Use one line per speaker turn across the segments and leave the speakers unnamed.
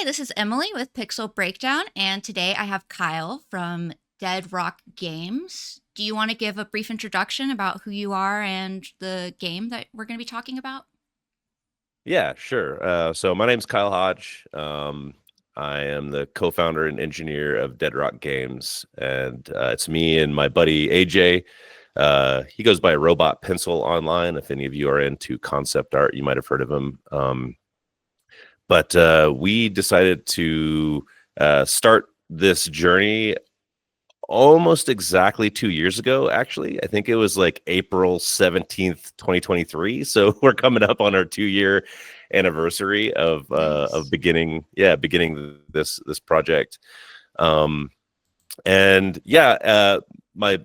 Hi, this is Emily with Pixel Breakdown, and today I have Kyle from Dead Rock Games. Do you want to give a brief introduction about who you are and the game that we're going to be talking about?
Yeah, sure. So my name's Kyle Hodge. I am the co-founder and engineer of Dead Rock Games, and it's me and my buddy AJ. He goes by Robot Pencil online. If any of you are into concept art, you might have heard of him. But we decided to start this journey almost exactly 2 years ago, actually. I think it was like April 17th, 2023. So we're coming up on our 2 year anniversary of
Nice.
beginning this project. Um and yeah, my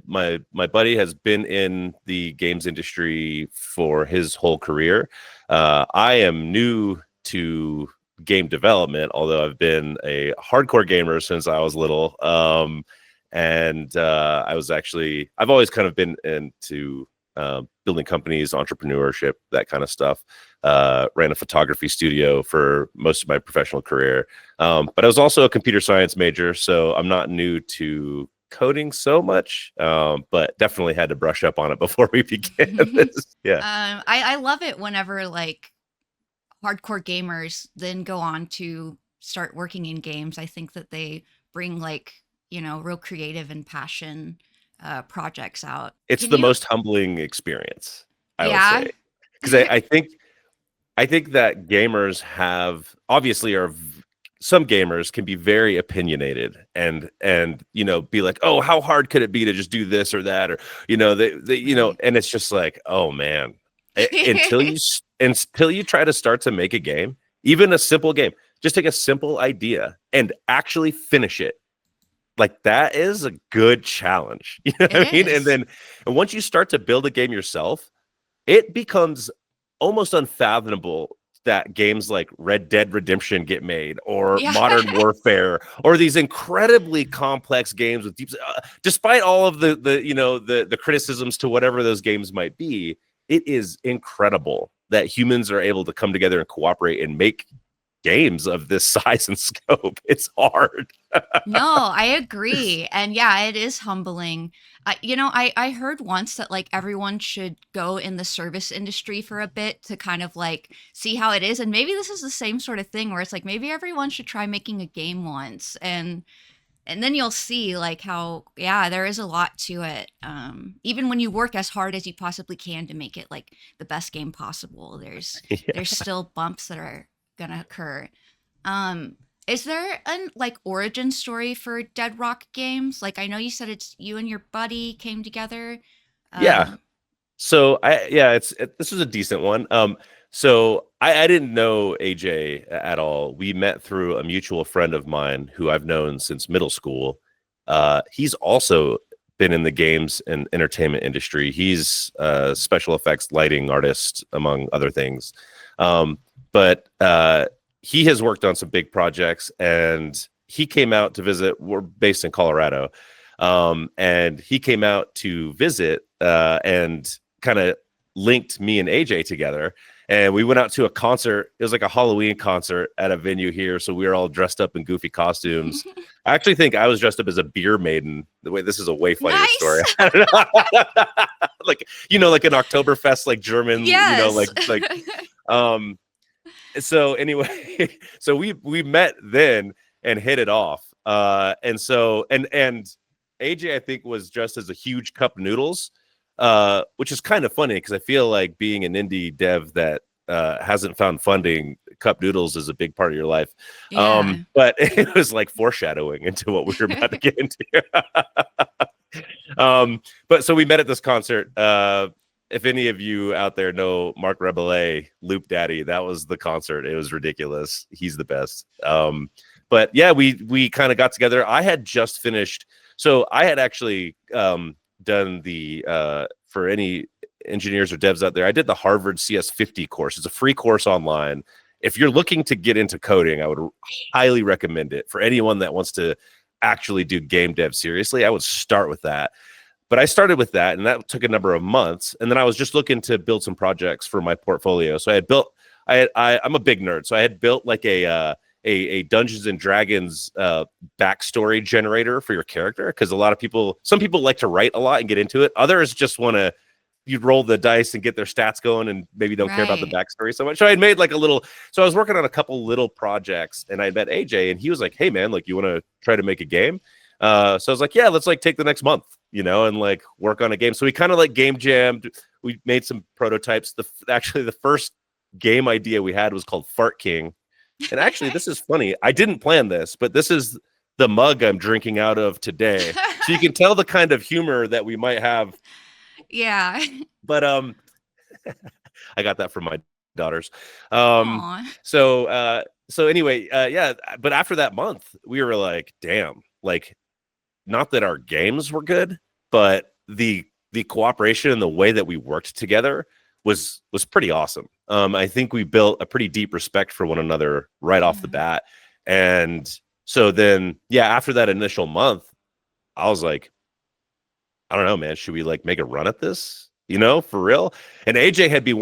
buddy has been in the games industry for his whole career. I am new to game development, although I've been a hardcore gamer since I was little. And I've always kind of been into building companies, entrepreneurship, that kind of stuff. Ran a photography studio for most of my professional career. But I was also a computer science major, so I'm not new to coding so much, but definitely had to brush up on it before we began this. Yeah.
I love it whenever like hardcore gamers then go on to start working in games. I think that they bring real creative and passion projects out.
It's
Can
the
you?
most humbling experience, I would
Yeah.
say. Because I think that gamers have obviously some gamers can be very opinionated and be like, oh, how hard could it be to just do this or that, or
Right.
and it's just like, oh man. Until you try to start to make a game, even a simple game, just take a simple idea and actually finish it. Like, that is a good challenge. You know
It
what I mean?
is.
And once you start to build a game yourself, it becomes almost unfathomable that games like Red Dead Redemption get made, or
Yeah.
Modern Warfare, or these incredibly complex games with deep. Despite all of the criticisms to whatever those games might be, it is incredible that humans are able to come together and cooperate and make games of this size and scope. It's hard.
No, I agree. And yeah, it is humbling. I heard once that like everyone should go in the service industry for a bit to kind of like see how it is. And maybe this is the same sort of thing where it's like maybe everyone should try making a game once and then you'll see like how yeah, there is a lot to it. Even when you work as hard as you possibly can to make it like the best game possible, there's
Yeah.
still bumps that are gonna occur. Um, is there an like origin story for Dead Rock Games? Like I know you said it's you and your buddy came together.
Yeah.
Um,
So this was a decent one. So I didn't know AJ at all. We met through a mutual friend of mine who I've known since middle school. He's also been in the games and entertainment industry. He's a special effects lighting artist, among other things. But he has worked on some big projects, and he came out to visit. We're based in Colorado. And he came out to visit and kind of linked me and AJ together. And we went out to a concert. It was like a Halloween concert at a venue here. So we were all dressed up in goofy costumes. I actually think I was dressed up as a beer maiden. The way This is a way funnier story.
nice.
I don't know. Like an Oktoberfest, like German,
Yes.
um, so anyway, so we met then and hit it off. And AJ, I think, was dressed as a huge cup noodles, which is kind of funny because I feel like being an indie dev that hasn't found funding, cup noodles is a big part of your life.
Yeah.
But it was like foreshadowing into what we were about to get into. But so we met at this concert. If any of you out there know Mark Rebele, Loop Daddy, that was the concert. It was ridiculous. He's the best. But yeah, we kind of got together. I had just finished. So I had actually done the for any engineers or devs out there, I did the Harvard CS50 course. It's a free course online. If you're looking to get into coding, I would highly recommend it for anyone that wants to actually do game dev seriously. I would start with that. But I started with that, and that took a number of months. And then I was just looking to build some projects for my portfolio. So I had built, I'm a big nerd, so I had built like a a Dungeons and Dragons backstory generator for your character, because a lot of people, some people like to write a lot and get into it. Others just want to, you roll the dice and get their stats going and maybe don't care about the
Right.
backstory so much. So I made like a little, so I was working on a couple little projects, and I met AJ, and he was like, hey man, like, you want to try to make a game? So I was like, yeah, let's like take the next month, and like work on a game. So we kind of like game jammed. We made some prototypes. Actually the first game idea we had was called Fart King. And actually, this is funny. I didn't plan this, but this is the mug I'm drinking out of today. So you can tell the kind of humor that we might have.
Yeah.
But I got that from my daughters. Um,
Aw.
so anyway, yeah. But after that month, we were like, damn, like, not that our games were good, but the cooperation and the way that we worked together was pretty awesome. I think we built a pretty deep respect for one another right off the
Yeah.
bat. And so then, yeah, after that initial month, I was like, I don't know, man, should we like make a run at this? For real? And AJ had been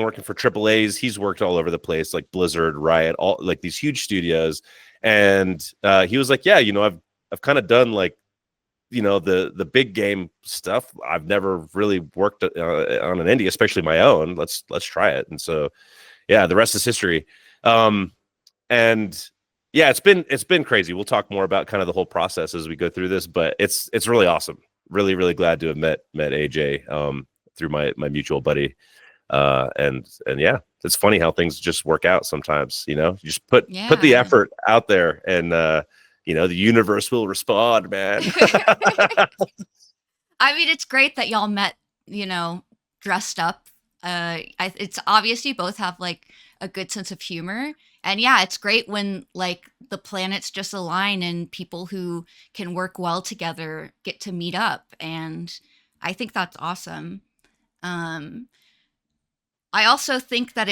working for Triple A's. He's worked all over the place, like Blizzard, Riot, all like these huge studios. And he was like, yeah, I've kind of done like, the big game stuff. I've never really worked on an indie, especially my own. Let's try it. And so, yeah, the rest is history. And yeah, it's been crazy. We'll talk more about kind of the whole process as we go through this, but it's really awesome. Really, really glad to have met AJ through my mutual buddy. And yeah, it's funny how things just work out sometimes. You just put the
Yeah.
effort out there, and the universe will respond, man.
I mean, it's great that y'all met, dressed up. It's obvious you both have like a good sense of humor. And yeah, it's great when like the planets just align and people who can work well together get to meet up. And I think that's awesome. Um, I also think that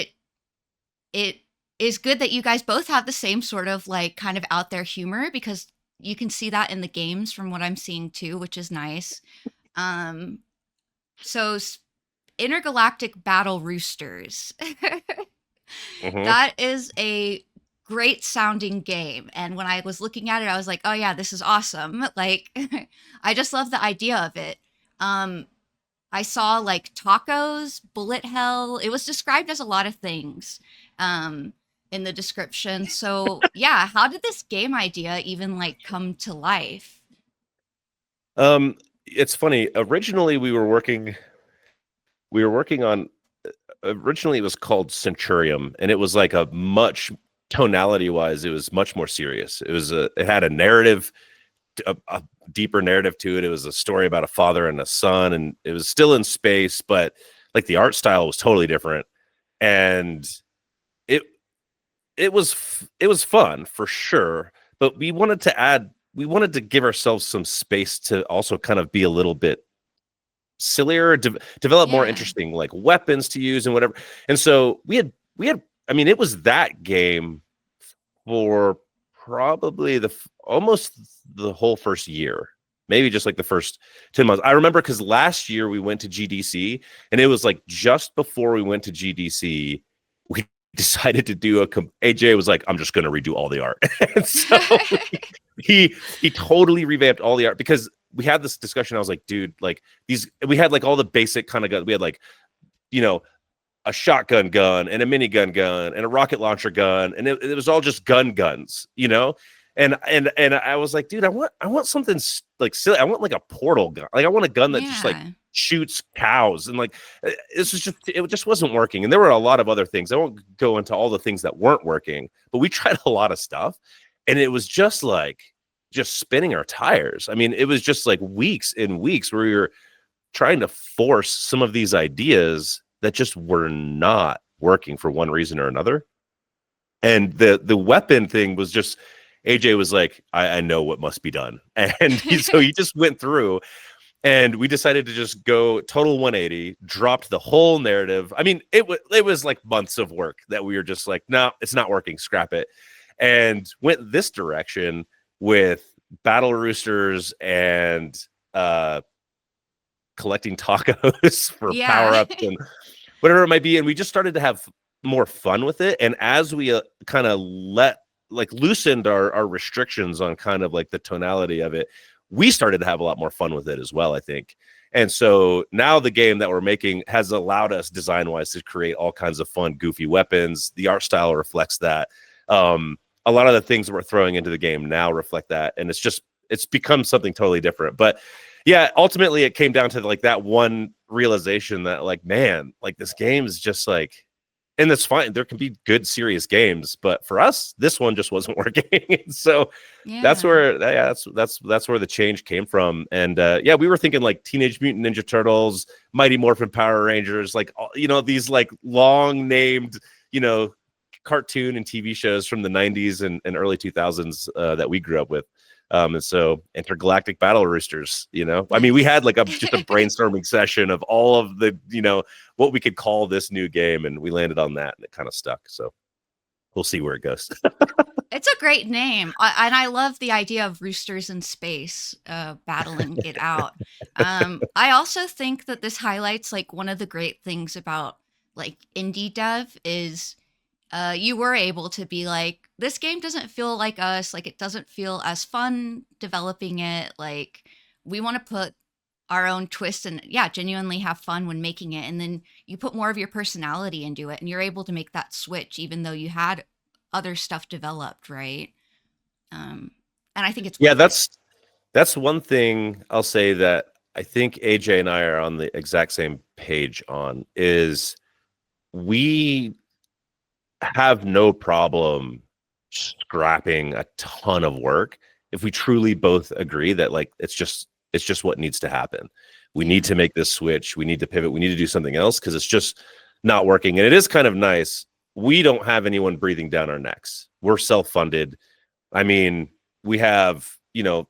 it is good that you guys both have the same sort of like kind of out there humor, because you can see that in the games from what I'm seeing too, which is nice. Um, so Intergalactic Battle Roosters.
Hmm.
That is a great sounding game. And when I was looking at it, I was like, oh yeah, this is awesome. Like, I just love the idea of it. Um, I saw like tacos, bullet hell. It was described as a lot of things um, in the description. So yeah, how did this game idea even like come to life?
It's funny. Originally, we were working on. Originally, it was called Centurium, and it was like a much tonality wise, it was much more serious. It had a narrative, a deeper narrative to it. It was a story about a father and a son, and it was still in space, but like the art style was totally different. And it it was fun for sure, but we wanted to give ourselves some space to also kind of be a little bit sillier, develop more
Yeah.
interesting like weapons to use and whatever. And so we had I mean, it was that game for probably almost the whole first year, maybe just like the first 10 months. I remember because last year we went to GDC, and it was like just before we went to GDC, we decided to do AJ was like, I'm just going to redo all the art. And so he totally revamped all the art, because we had this discussion. I was like, dude, like we had like all the basic kind of guns. We had like, you know, a shotgun gun and a minigun gun and a rocket launcher gun, and it was all just guns, you know. And I was like, dude, I want something like silly. I want like a portal gun. Like I want a gun that just like
Yeah.
shoots cows, and like it just wasn't working. And there were a lot of other things. I won't go into all the things that weren't working, but we tried a lot of stuff, and it was just spinning our tires. I mean, it was just like weeks and weeks where we were trying to force some of these ideas that just were not working for one reason or another. And the weapon thing was just, AJ was like, I know what must be done. And so he just went through, and we decided to just go total 180, dropped the whole narrative. I mean, it was like months of work that we were just like, no, it's not working, scrap it. And went this direction with Battle Roosters and collecting tacos for
Yeah.
power-ups and whatever it might be. And we just started to have more fun with it. And as we kind of let like loosened our restrictions on kind of like the tonality of it, we started to have a lot more fun with it as well, I think. And so now the game that we're making has allowed us design wise to create all kinds of fun, goofy weapons. The art style reflects that. A lot of the things we're throwing into the game now reflect that. And it's become something totally different. But yeah, ultimately it came down to like that one realization that like, man, like this game is just like, and that's fine. There can be good, serious games, but for us, this one just wasn't working. So that's
Yeah.
where, yeah, that's where the change came from. And yeah, we were thinking like Teenage Mutant Ninja Turtles, Mighty Morphin Power Rangers, like these like long named, cartoon and TV shows from the '90s and early 2000s that we grew up with. And so Intergalactic Battle Roosters, I mean, we
Nice.
had like just a brainstorming session of all of the, what we could call this new game. And we landed on that and it kind of stuck. So we'll see where it goes.
It's a great name, and I love the idea of roosters in space battling it out. I also think that this highlights like one of the great things about like indie dev is you were able to be like, this game doesn't feel like us, like it doesn't feel as fun developing it. Like we want to put our own twist and yeah, genuinely have fun when making it. And then you put more of your personality into it and you're able to make that switch even though you had other stuff developed, right? Um, and I think it's
Yeah,
worth it.
that's one thing I'll say that I think AJ and I are on the exact same page on is we have no problem scrapping a ton of work if we truly both agree that like it's just what needs to happen. We need
Yeah.
to make this switch. We need to pivot. We need to do something else because it's just not working. And it is kind of nice. We don't have anyone breathing down our necks. We're self-funded. I mean, we have,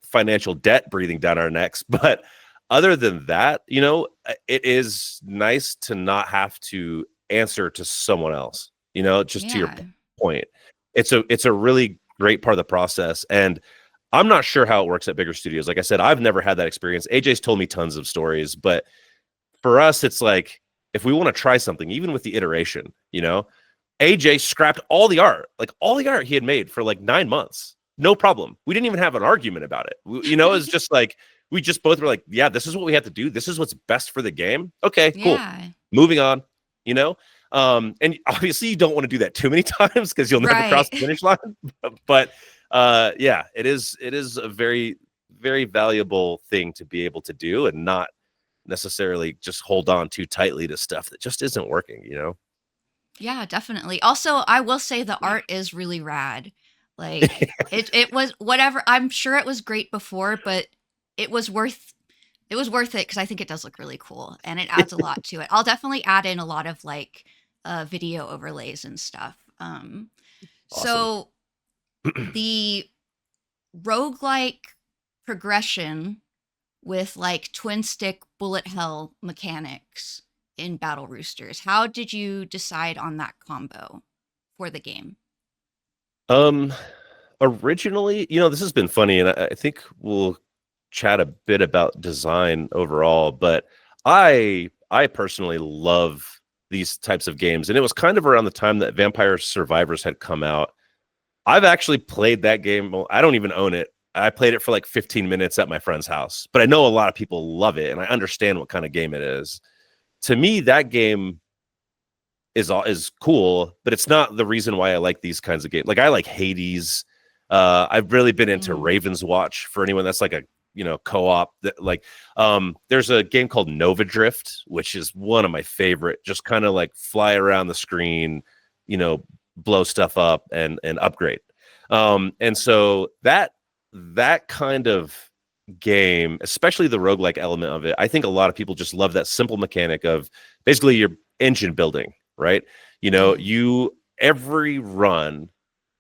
financial debt breathing down our necks, but other than that, it is nice to not have to answer to someone else, just to your
Yeah.
point. It's a really great part of the process. And I'm not sure how it works at bigger studios. Like I said, I've never had that experience. AJ's told me tons of stories, but for us, it's like if we want to try something, even with the iteration, AJ scrapped all the art, like all the art he had made for like 9 months. No problem. We didn't even have an argument about it. It's just like we just both were like, yeah, this is what we have to do. This is what's best for the game. Okay, cool.
Yeah.
Moving on, you know? And obviously you don't want to do that too many times because you'll never
Right.
cross the finish line. But yeah, it is a very, very valuable thing to be able to do and not necessarily just hold on too tightly to stuff that just isn't working.
Yeah, definitely. Also, I will say the art is really rad. Like it was whatever. I'm sure it was great before, but it was worth it was worth it because I think it does look really cool and it adds a lot to it. I'll definitely add in a lot of like video overlays and stuff.
Awesome.
So the roguelike progression with like twin stick bullet hell mechanics in Battle Roosters. How did you decide on that combo for the game?
Um, Originally, this has been funny, and I think we'll chat a bit about design overall, but I personally love these types of games, and it was kind of around the time that Vampire Survivors had come out. I've actually played that game. Well, I don't even own it. I played it for like 15 minutes at my friend's house, but I know a lot of people love it, and I understand what kind of game it is. To me, that game is cool, but it's not the reason why I like these kinds of games. Like I like Hades. I've really been into
Mm.
Raven's Watch for anyone that's like a co-op that like there's a game called Nova Drift, which is one of my favorite, just kind of like fly around the screen, blow stuff up and upgrade. And so that kind of game, especially the roguelike element of it, I think a lot of people just love that simple mechanic of basically your engine building, right?
Yeah.
You every run,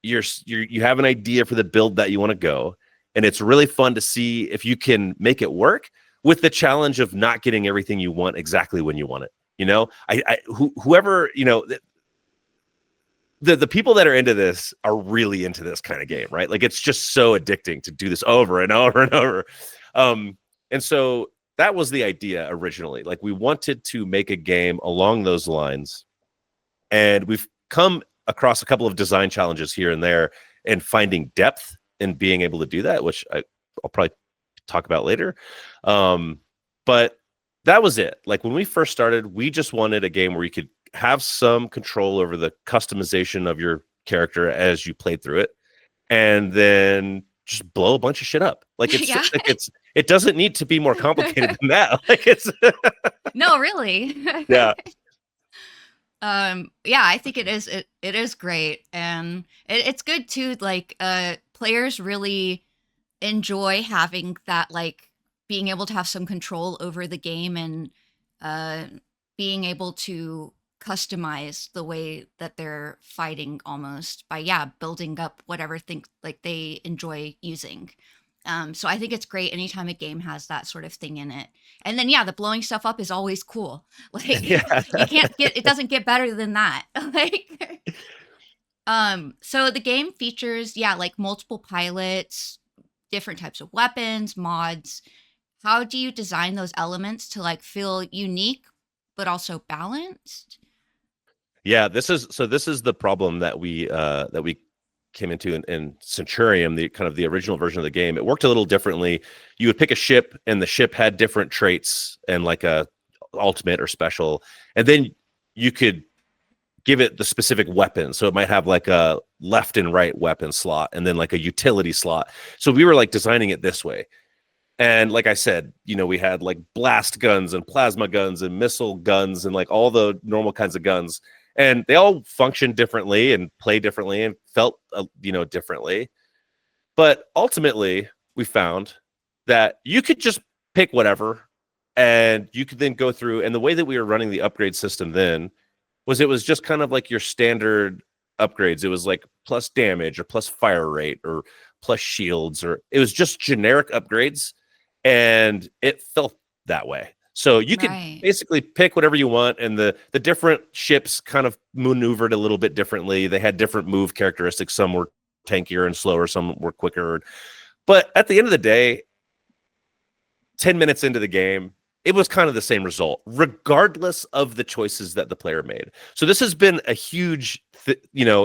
you have an idea for the build that you want to go, and it's really fun to see if you can make it work with the challenge of not getting everything you want exactly when you want it. Whoever the people that are into this are really into this kind of game, right? Like it's just so addicting to do this over and over and over. And so that was the idea originally. Like we wanted to make a game along those lines, and we've come across a couple of design challenges here and there. and finding depth and being able to do that, which I'll probably talk about later. But that was it. Like when we first started, we just wanted a game where you could have some control over the customization of your character as you played through it, and then just blow a bunch of shit up. Like
Yeah.
it doesn't need to be more complicated than that. Like it's
No, really.
yeah.
Yeah, I think it is great, and it's good too. Like, players really enjoy having that, like, being able to have some control over the game, and uh being able to customize the way that they're fighting, almost by, yeah, building up whatever things like they enjoy using. So I think it's great anytime a game has that sort of thing in it. And then, yeah, the blowing stuff up is always cool. Like,
Yeah.
you can't get it doesn't get better than that. Like, so the game features, yeah, like multiple pilots, different types of weapons, mods. How do you design those elements to like feel unique but also balanced?
Yeah, this is the problem that we came into in Centurion, the kind of the original version of the game. It worked a little differently. You would pick a ship, and the ship had different traits and like a ultimate or special, and then you could give it the specific weapon. So it might have like a left and right weapon slot, and then like a utility slot. So we were like designing it this way. And like I said, we had like blast guns and plasma guns and missile guns and like all the normal kinds of guns. And they all function differently and play differently and felt, differently. But ultimately, we found that you could just pick whatever, and you could then go through. And the way that we were running the upgrade system then was it was just kind of like your standard upgrades. It was like plus damage or plus fire rate or plus shields, or it was just generic upgrades, and it felt that way. So you could
Right.
basically pick whatever you want, and the different ships kind of maneuvered a little bit differently. They had different move characteristics. Some were tankier and slower, some were quicker. But at the end of the day, 10 minutes into the game, it was kind of the same result, regardless of the choices that the player made. So this has been a huge,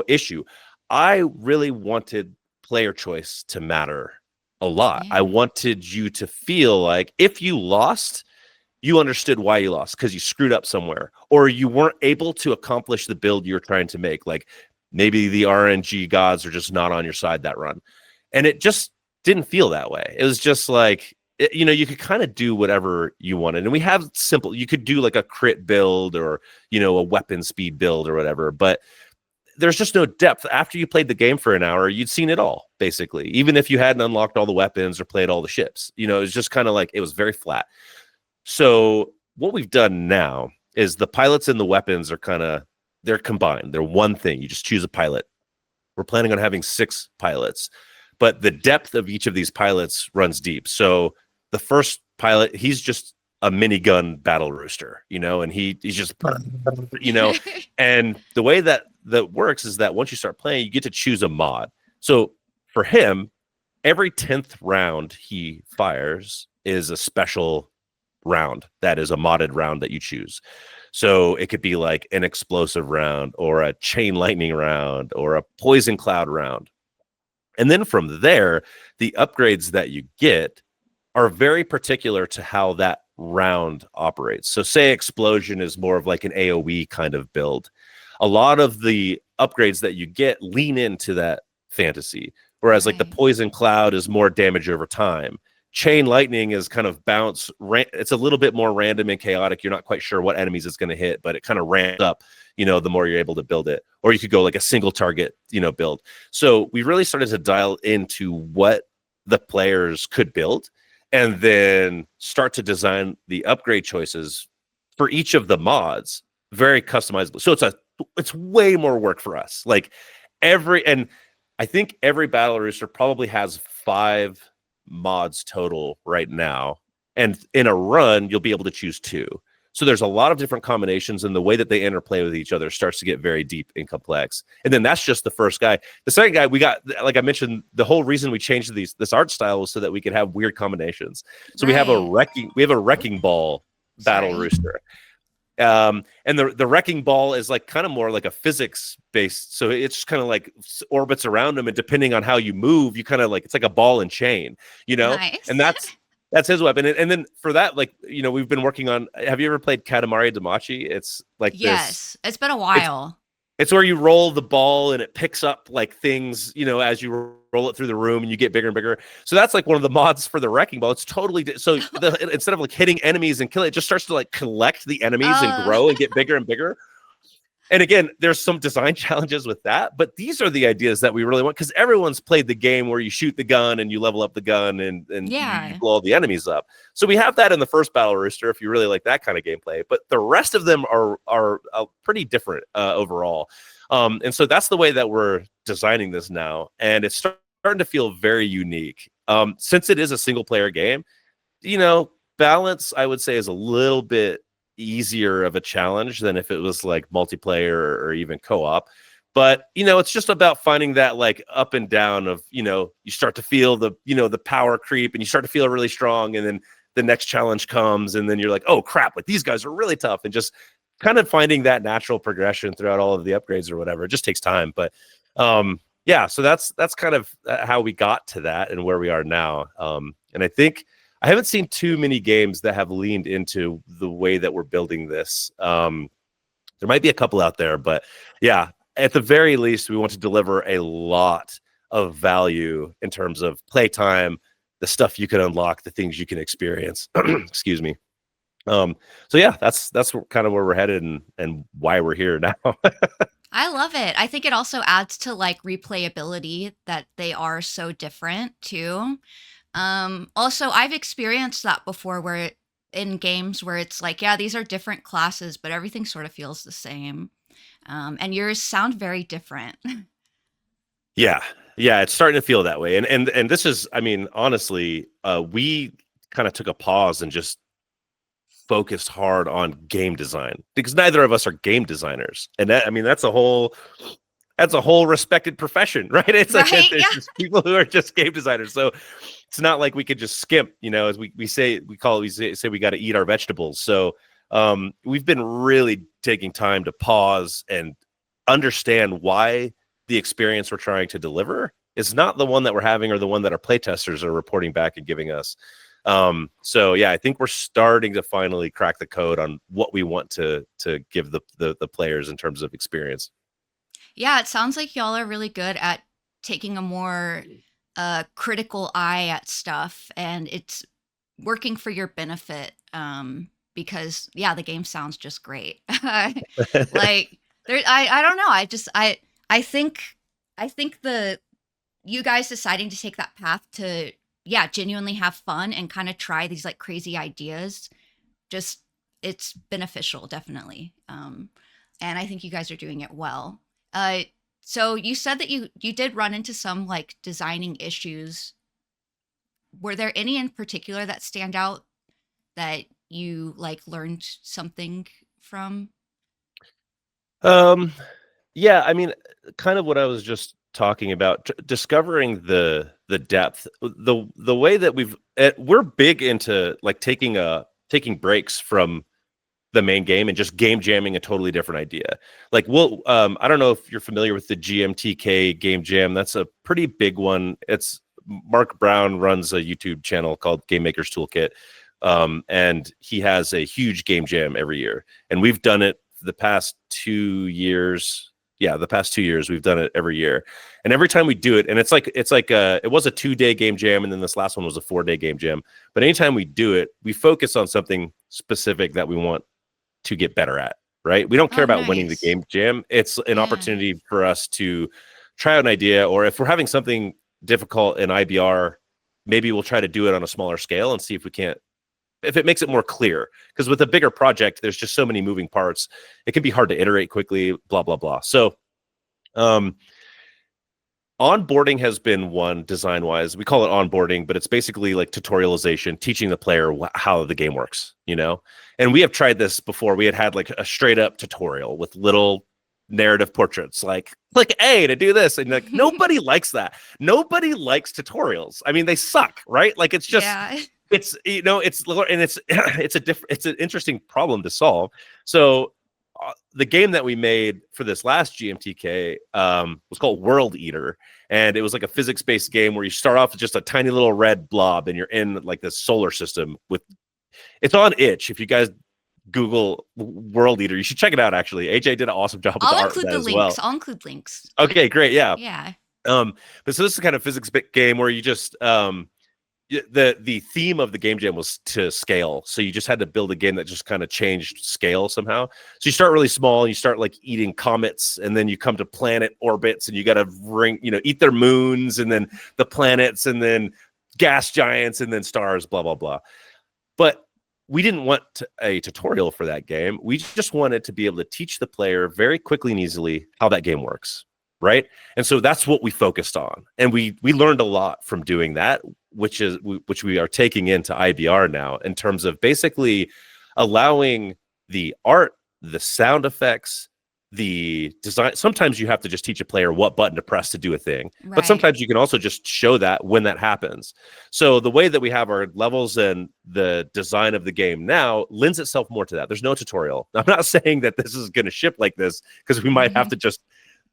issue. I really wanted player choice to matter a lot. I
Yeah.
wanted you to feel like if you lost, you understood why you lost, because you screwed up somewhere, or you weren't able to accomplish the build you're trying to make. Like maybe the RNG gods are just not on your side that run. And it just didn't feel that way. It was just like, you could kind of do whatever you wanted. And we have you could do like a crit build or, a weapon speed build or whatever. But there's just no depth. After you played the game for an hour, you'd seen it all, basically. Even if you hadn't unlocked all the weapons or played all the ships, it was just kind of like, it was very flat. So what we've done now is the pilots and the weapons are they're combined. They're one thing. You just choose a pilot. We're planning on having 6 pilots, but the depth of each of these pilots runs deep. So the first pilot, he's just a minigun battle rooster, and he's just, and the way that works is that once you start playing, you get to choose a mod. So for him, every 10th round he fires is a special round that is a modded round that you choose. So it could be like an explosive round or a chain lightning round or a poison cloud round. And then from there, the upgrades that you get are very particular to how that round operates. So say explosion is more of like an AoE kind of build. A lot of the upgrades that you get lean into that fantasy, whereas like the
Right.
poison cloud is more damage over time. Chain lightning is kind of bounce. It's a little bit more random and chaotic. You're not quite sure what enemies it's going to hit, but it kind of ramps up, the more you're able to build it. Or you could go like a single target, build. So we really started to dial into what the players could build, and then start to design the upgrade choices for each of the mods very customizable. So it's way more work for us. Like and I think every Battle Rooster probably has 5 mods total right now, and in a run you'll be able to choose 2. So there's a lot of different combinations, and the way that they interplay with each other starts to get very deep and complex. And then that's just the first guy. The second guy, we got, like I mentioned, the whole reason we changed this art style was so that we could have weird combinations. So we have a
Right.
wrecking ball battle
Sorry.
rooster. And the wrecking ball is like kind of more like a physics based, so it's just kind of like orbits around them, and depending on how you move, you kind of like, it's like a ball and chain, and
Nice.
that's his weapon. And then for that, like, we've been working on, have you ever played Katamari Damacy? It's like this,
Yes, it's been a
it's
while.
it's where you roll the ball and it picks up like things, as you roll it through the room, and you get bigger and bigger. So that's like one of the mods for the wrecking ball. It's totally so instead of like hitting enemies and kill it, just starts to like collect the enemies and
Uh,
grow and get bigger and bigger. And again, there's some design challenges with that, but these are the ideas that we really want, because everyone's played the game where you shoot the gun and you level up the gun, and you
yeah.
blow all the enemies up. So we have that in the first Battle Rooster if you really like that kind of gameplay, but the rest of them are pretty different overall. And so that's the way that we're designing this now, and it's starting to feel very unique. Since it is a single player game, balance, I would say, is a little bit easier of a challenge than if it was like multiplayer or even co-op. But it's just about finding that like up and down of, you start to feel the power creep, and you start to feel really strong, and then the next challenge comes, and then you're like, oh crap, like these guys are really tough, and just kind of finding that natural progression throughout all of the upgrades or whatever. It just takes time. But yeah, so that's kind of how we got to that and where we are now. And I think I haven't seen too many games that have leaned into the way that we're building this. There might be a couple out there, but yeah, at the very least, we want to deliver a lot of value in terms of playtime, the stuff you can unlock, the things you can experience. Excuse me. So yeah, that's kind of where we're headed, and why we're here now.
I love it. I think it also adds to like replayability that they are so different too. Also, I've experienced that before where in games where it's like, yeah, these are different classes, but everything sort of feels the same. And yours sound very different.
Yeah, yeah, it's starting to feel that way. And this is, I mean, honestly, we kind of took a pause and just focused hard on game design, because neither of us are game designers, and that, I mean, that's a whole respected profession, right? It's like
Right?
there's
Yeah.
just people who are just game designers, so it's not like we could just skimp, as we say, we got to eat our vegetables. So we've been really taking time to pause and understand why the experience we're trying to deliver is not the one that we're having, or the one that our playtesters are reporting back and giving us. So yeah, I think we're starting to finally crack the code on what we want to give the players in terms of experience.
Yeah, it sounds like y'all are really good at taking a more critical eye at stuff, and it's working for your benefit. Because yeah, the game sounds just great. Like there, I don't know. I think I think the you guys deciding to take that path to yeah genuinely have fun and kind of try these like crazy ideas, just it's beneficial definitely. And I think you guys are doing it well. uh so you said that you did run into some like designing issues. Were there any in particular that stand out that you like learned something from?
um Yeah, I mean, kind of what I was just talking about, discovering the depth, the way that we're big into like taking breaks from the main game and just game jamming a totally different idea. Like, I don't know if you're familiar with the GMTK game jam. That's a pretty big one. It's Mark Brown runs a YouTube channel called Game Maker's Toolkit. And he has a huge game jam every year. And we've done it the past 2 years. Yeah, the past 2 years we've done it every year. And every time we do it, and it was a 2-day game jam, and then this last one was a 4-day game jam. But anytime we do it, we focus on something specific that we want to get better at, right? We don't care
Oh,
about winning the
nice.
game jam. It's an
Yeah.
opportunity for us to try out an idea, or if we're having something difficult in IBR, maybe we'll try to do it on a smaller scale and see if it makes it more clear. Because with a bigger project, there's just so many moving parts. It can be hard to iterate quickly, blah, blah, blah. So onboarding has been one, design wise. We call it onboarding, but it's basically like tutorialization, teaching the player how the game works, And we have tried this before. We had like a straight up tutorial with little narrative portraits, like click A to do this. And like, nobody likes that. Nobody likes tutorials. I mean, they suck, right? Like, it's just,
Yeah.
it's it's an interesting problem to solve. So the game that we made for this last GMTK was called World Eater, and it was like a physics-based game where you start off with just a tiny little red blob, and you're in like this solar system with. It's on itch. If you guys Google World Eater, you should check it out. Actually, AJ did an awesome job with the
I'll
art of
include
that
the
as well.
links. I'll include links.
Okay, great, yeah.
Yeah.
But so this is kind of physics game where you just the theme of the game jam was to scale, so you just had to build a game that just kind of changed scale somehow. So you start really small and you start like eating comets, and then you come to planet orbits and you got to eat their moons, and then the planets, and then gas giants, and then stars, blah blah blah. But we didn't want a tutorial for that game. We just wanted to be able to teach the player very quickly and easily how that game works, right? And so that's what we focused on, and we learned a lot from doing that, which we are taking into IBR now in terms of basically allowing the art, the sound effects, the design. Sometimes you have to just teach a player what button to press to do a thing, but
Right.
sometimes you can also just show that when that happens. So the way that we have our levels and the design of the game now lends itself more to that. There's no tutorial. I'm not saying that this is going to ship like this, because we might have to just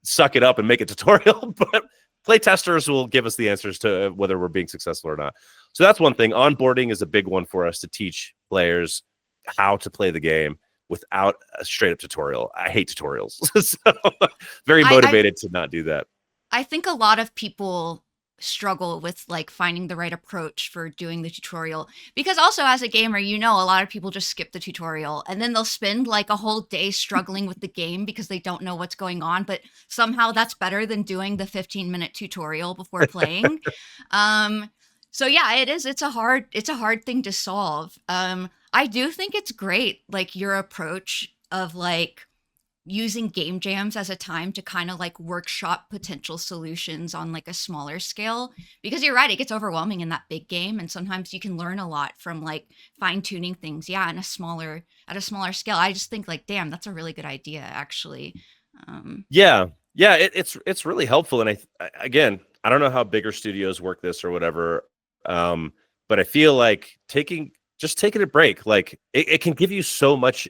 suck it up and make a tutorial, but play testers will give us the answers to whether we're being successful or not. So that's one thing. Onboarding is a big one for us to teach players how to play the game without a straight up tutorial. I hate tutorials. So very motivated to not do that.
I think a lot of people struggle with like finding the right approach for doing the tutorial, because also as a gamer, a lot of people just skip the tutorial and then they'll spend like a whole day struggling with the game because they don't know what's going on, but somehow that's better than doing the 15-minute tutorial before playing. So yeah, it's a hard thing to solve. I do think it's great, like your approach of like using game jams as a time to kind of like workshop potential solutions on like a smaller scale, because you're right, it gets overwhelming in that big game, and sometimes you can learn a lot from like fine tuning things, yeah, at a smaller scale. I just think like, damn, that's a really good idea, actually.
Yeah, it's really helpful, and again, I don't know how bigger studios work this or whatever, but I feel like taking a break, like it can give you so much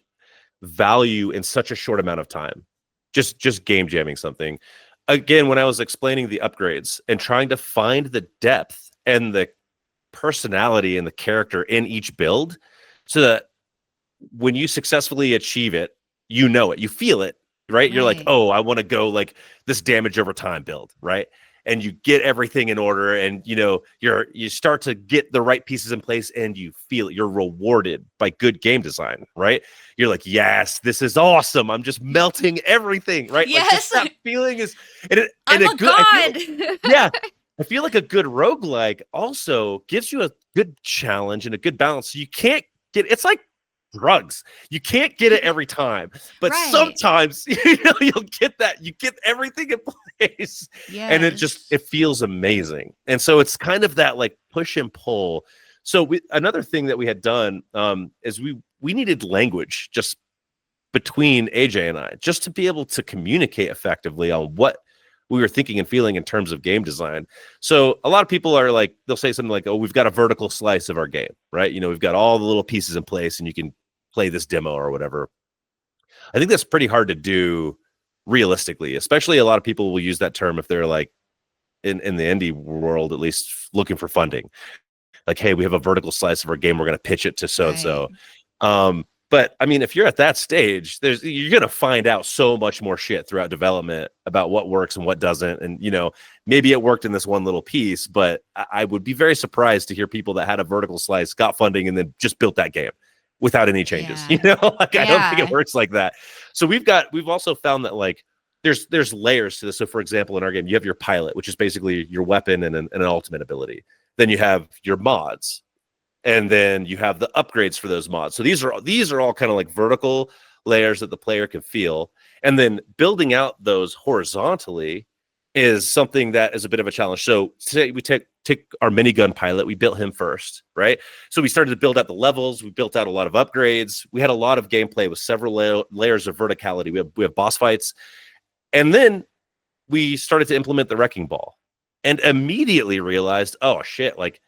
value in such a short amount of time. Just game jamming something. Again, when I was explaining the upgrades and trying to find the depth and the personality and the character in each build, so that when you successfully achieve it, you feel it, right? You're like,
Right.
oh, I want to go like this damage over time build, right? And you get everything in order, and you start to get the right pieces in place, and you feel it. You're rewarded by good game design, right? You're like, yes, this is awesome. I'm just melting everything, right?
Yes.
Like just that feeling is,
I'm a god.
yeah. I feel like a good roguelike also gives you a good challenge and a good balance. So you can't it's like drugs. You can't get it every time, but
Right.
sometimes you'll get that. You get everything in place, and it feels amazing. And so it's kind of that like push and pull. So another thing that we had done is we needed language just between AJ and I, just to be able to communicate effectively on what we were thinking and feeling in terms of game design. So a lot of people are like, they'll say something like, oh, we've got a vertical slice of our game, right? We've got all the little pieces in place and you can play this demo or whatever. I think that's pretty hard to do realistically, especially a lot of people will use that term if they're like in the indie world, at least looking for funding. Like, hey, we have a vertical slice of our game. We're going to pitch it to so-and-so. Right. But I mean, if you're at that stage, you're going to find out so much more shit throughout development about what works and what doesn't. And, maybe it worked in this one little piece, but I would be very surprised to hear people that had a vertical slice, got funding, and then just built that game without any changes.
Yeah.
I don't think it works like that. So we've also found that like there's layers to this. So for example, in our game, you have your pilot, which is basically your weapon and an ultimate ability. Then you have your mods. And then you have the upgrades for those mods. So these are all kind of like vertical layers that the player can feel. And then building out those horizontally is something that is a bit of a challenge. So say we take our minigun pilot, we built him first, right? So we started to build out the levels. We built out a lot of upgrades. We had a lot of gameplay with several layers of verticality. We have boss fights. And then we started to implement the wrecking ball and immediately realized, oh shit, like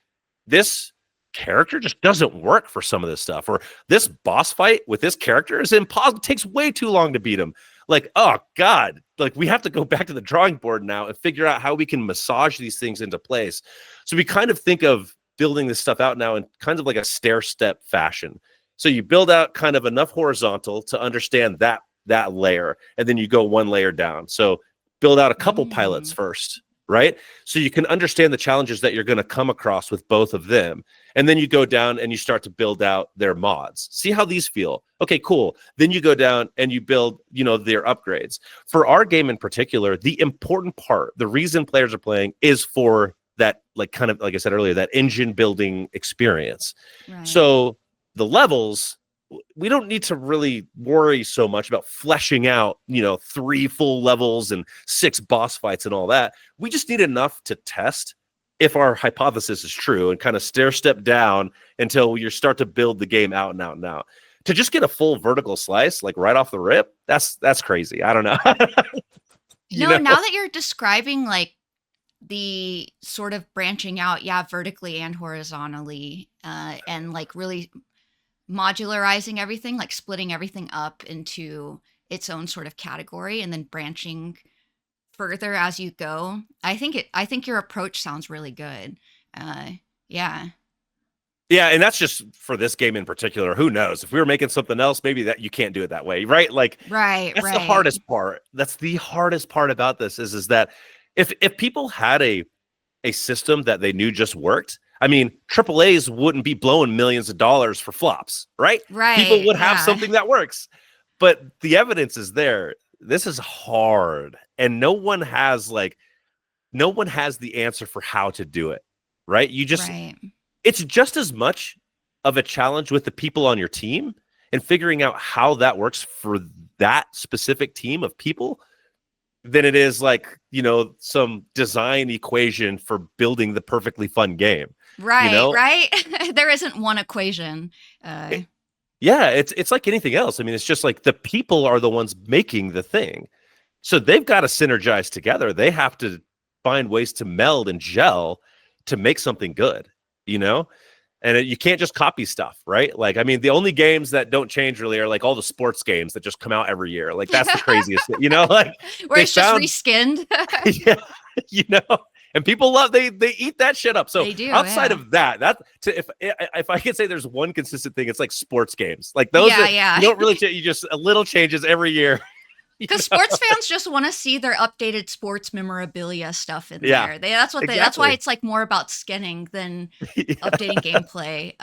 this character just doesn't work for some of this stuff, or this boss fight with this character is impossible. It takes way too long to beat him. Like, oh God, like we have to go back to the drawing board now and figure out how we can massage these things into place. So we kind of think of building this stuff out now in kind of like a stair step fashion. So you build out kind of enough horizontal to understand that layer, and then you go one layer down. So build out a couple pilots first, right? So you can understand the challenges that you're going to come across with both of them. And then you go down and you start to build out their mods. See how these feel. Okay, cool. Then you go down and you build, their upgrades. For our game in particular, the important part, the reason players are playing is for that, like kind of, like I said earlier, that engine building experience.
Right.
So the levels, we don't need to really worry so much about fleshing out, 3 full levels and 6 boss fights and all that. We just need enough to test if our hypothesis is true and kind of stair step down until you start to build the game out and out and out. To just get a full vertical slice, like right off the rip, that's crazy. I don't know.
Now that you're describing like the sort of branching out, vertically and horizontally, and like really modularizing everything, like splitting everything up into its own sort of category and then branching further as you go. I think your approach sounds really good. Yeah.
Yeah, and that's just for this game in particular. Who knows? If we were making something else, maybe that you can't do it that way, right? Like, that's the hardest part. That's the hardest part about this is that if people had a system that they knew just worked, I mean, AAAs wouldn't be blowing millions of dollars for flops, right?
Right.
People would have something that works. But the evidence is there. This is hard, and no one has the answer for how to do it, right? It's just as much of a challenge with the people on your team and figuring out how that works for that specific team of people than it is like, some design equation for building the perfectly fun game.
Right, right? There isn't one equation.
Yeah, it's like anything else. I mean, it's just like the people are the ones making the thing. So they've got to synergize together. They have to find ways to meld and gel to make something good, And you can't just copy stuff, right? Like, I mean, the only games that don't change really are like all the sports games that just come out every year. Like, that's the craziest thing, like
where it's just reskinned.
Yeah, and people they eat that shit up. So
they do,
outside of that, if I could say there's one consistent thing, it's like sports games. Like those, you don't really you just a little changes every year.
Because sports fans just want to see their updated sports memorabilia stuff in there. That's why it's like more about skinning than updating gameplay.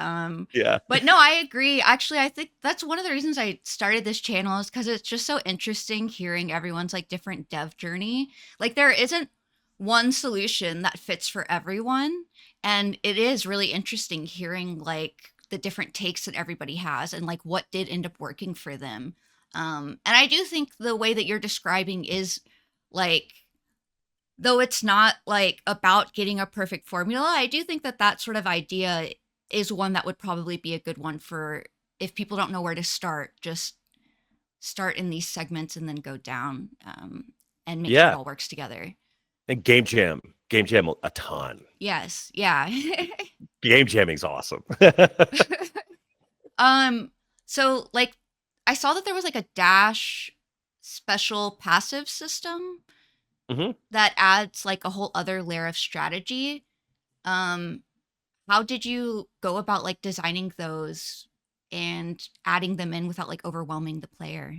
But no, I agree. Actually, I think that's one of the reasons I started this channel is because it's just so interesting hearing everyone's like different dev journey. Like there isn't one solution that fits for everyone. And it is really interesting hearing like the different takes that everybody has and like what did end up working for them. And I do think the way that you're describing is like, though it's not like about getting a perfect formula, I do think that sort of idea is one that would probably be a good one for if people don't know where to start, just start in these segments and then go down, and make sure it all works together.
And game jam a ton.
Yes. Yeah.
Game jamming's awesome.
So like, I saw that there was like a dash special passive system that adds like a whole other layer of strategy. How did you go about like designing those and adding them in without like overwhelming the player?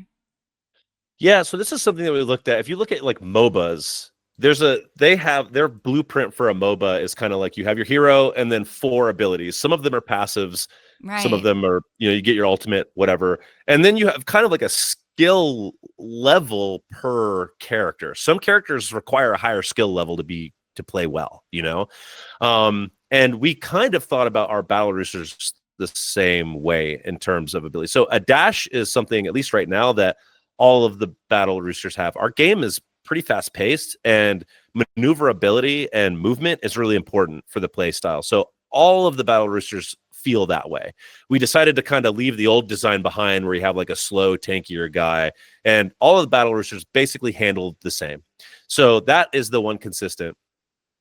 Yeah, so this is something that we looked at. If you look at like MOBAs, they have their blueprint for a MOBA is kind of like you have your hero and then 4 abilities. Some of them are passives.
Right.
Some of them are, you get your ultimate, whatever. And then you have kind of like a skill level per character. Some characters require a higher skill level to play well, and we kind of thought about our Battle Roosters the same way in terms of ability. So a dash is something, at least right now, that all of the Battle Roosters have. Our game is pretty fast paced, and maneuverability and movement is really important for the play style. So all of the Battle Roosters feel that way. We decided to kind of leave the old design behind where you have like a slow, tankier guy, and all of the Battle Roosters basically handled the same. So that is the one consistent.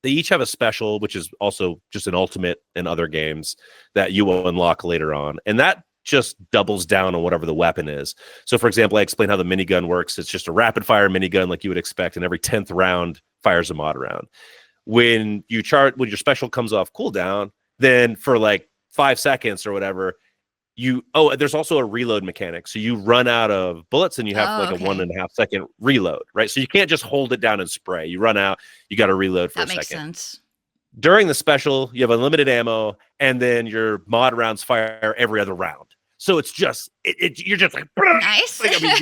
They each have a special, which is also just an ultimate in other games that you will unlock later on. And that just doubles down on whatever the weapon is. So, for example, I explained how the minigun works. It's just a rapid fire minigun like you would expect, and every 10th round fires a mod round. When your special comes off cooldown, then for like 5 seconds or whatever, there's also a reload mechanic. So you run out of bullets and you have
Oh,
like a
okay.
1.5 second reload, right? So you can't just hold it down and spray. You run out, you got to reload for
That
a
makes
second.
sense.
During the special, you have unlimited ammo, and then your mod rounds fire every other round. So it's just you're just like,
Nice.
like I mean,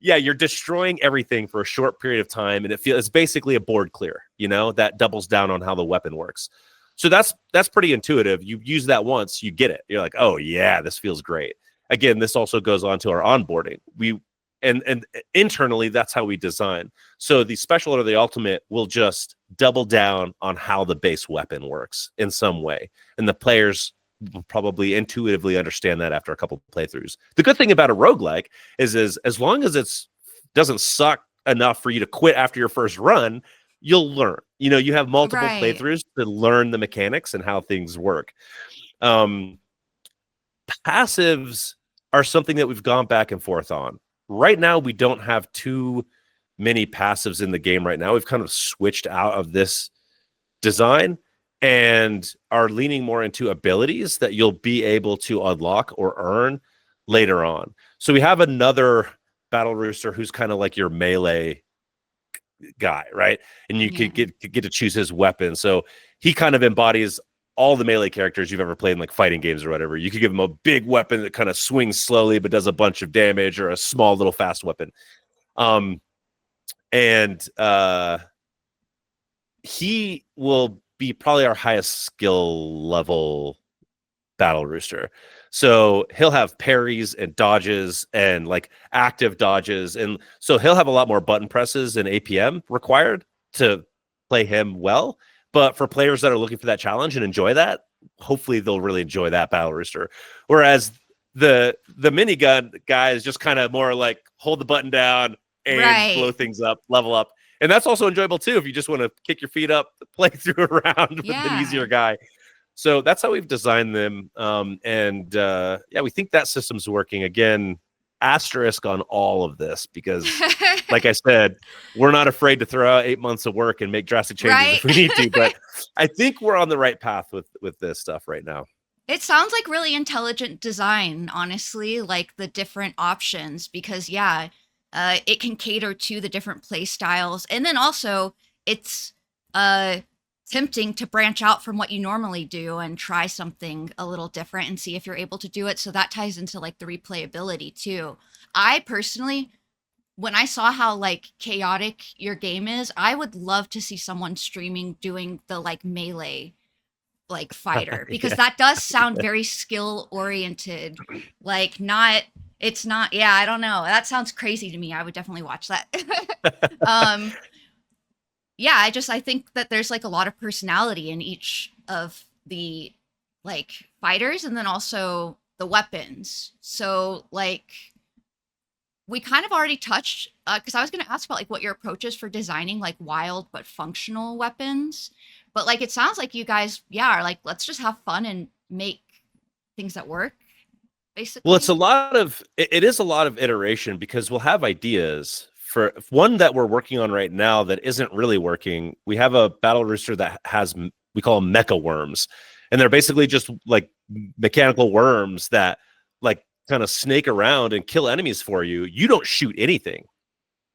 you're destroying everything for a short period of time, and it's basically a board clear. That doubles down on how the weapon works. So that's pretty intuitive. You use that once, you get it. You're like, oh yeah, this feels great. Again, this also goes on to our onboarding. And internally, that's how we design. So the special or the ultimate will just double down on how the base weapon works in some way. And the players will probably intuitively understand that after a couple of playthroughs. The good thing about a roguelike is as long as it doesn't suck enough for you to quit after your first run, you'll learn. You have multiple
Right.
playthroughs to learn the mechanics and how things work. Passives are something that we've gone back and forth on. Right now, we don't have too many passives in the game right now. We've kind of switched out of this design and are leaning more into abilities that you'll be able to unlock or earn later on. So we have another Battle Rooster who's kind of like your melee guy, right? And you
Yeah.
could get to choose his weapon. So he kind of embodies all the melee characters you've ever played in like fighting games or whatever. You could give him a big weapon that kind of swings slowly but does a bunch of damage, or a small little fast weapon. And he will be probably our highest skill level Battle Rooster. So he'll have parries and dodges and like active dodges. And so he'll have a lot more button presses and APM required to play him well. But for players that are looking for that challenge and enjoy that, hopefully they'll really enjoy that Battle Rooster. Whereas the minigun guy is just kind of more like hold the button down, aim, blow
Right.
things up, level up. And that's also enjoyable too if you just want to kick your feet up, play through a round with an
Yeah.
easier guy. So that's how we've designed them. Yeah, we think that system's working. Again, asterisk on all of this because, like I said, we're not afraid to throw out 8 months of work and make drastic changes
Right.
if we need to. But I think we're on the right path with this stuff right now.
It sounds like really intelligent design, honestly, like the different options, because yeah, it can cater to the different play styles. And then also it's uh tempting to branch out from what you normally do and try something a little different and see if you're able to do it. So that ties into like the replayability too. I personally, when I saw how like chaotic your game is, I would love to see someone streaming doing the like melee like fighter, because
Yeah.
that does sound very skill oriented. Like not it's not, yeah, I don't know. That sounds crazy to me. I would definitely watch that. um yeah, I think that there's like a lot of personality in each of the like fighters, and then also the weapons. So like we kind of already touched, because I was going to ask about like what your approach is for designing like wild but functional weapons, but like it sounds like you guys, yeah, are like, let's just have fun and make things that work,
Well,
basically.
it is a lot of iteration because we'll have ideas for one that we're working on right now that isn't really working. We have a Battle Rooster that we call them mecha worms, and they're basically just like mechanical worms that like kind of snake around and kill enemies for you. You don't shoot anything.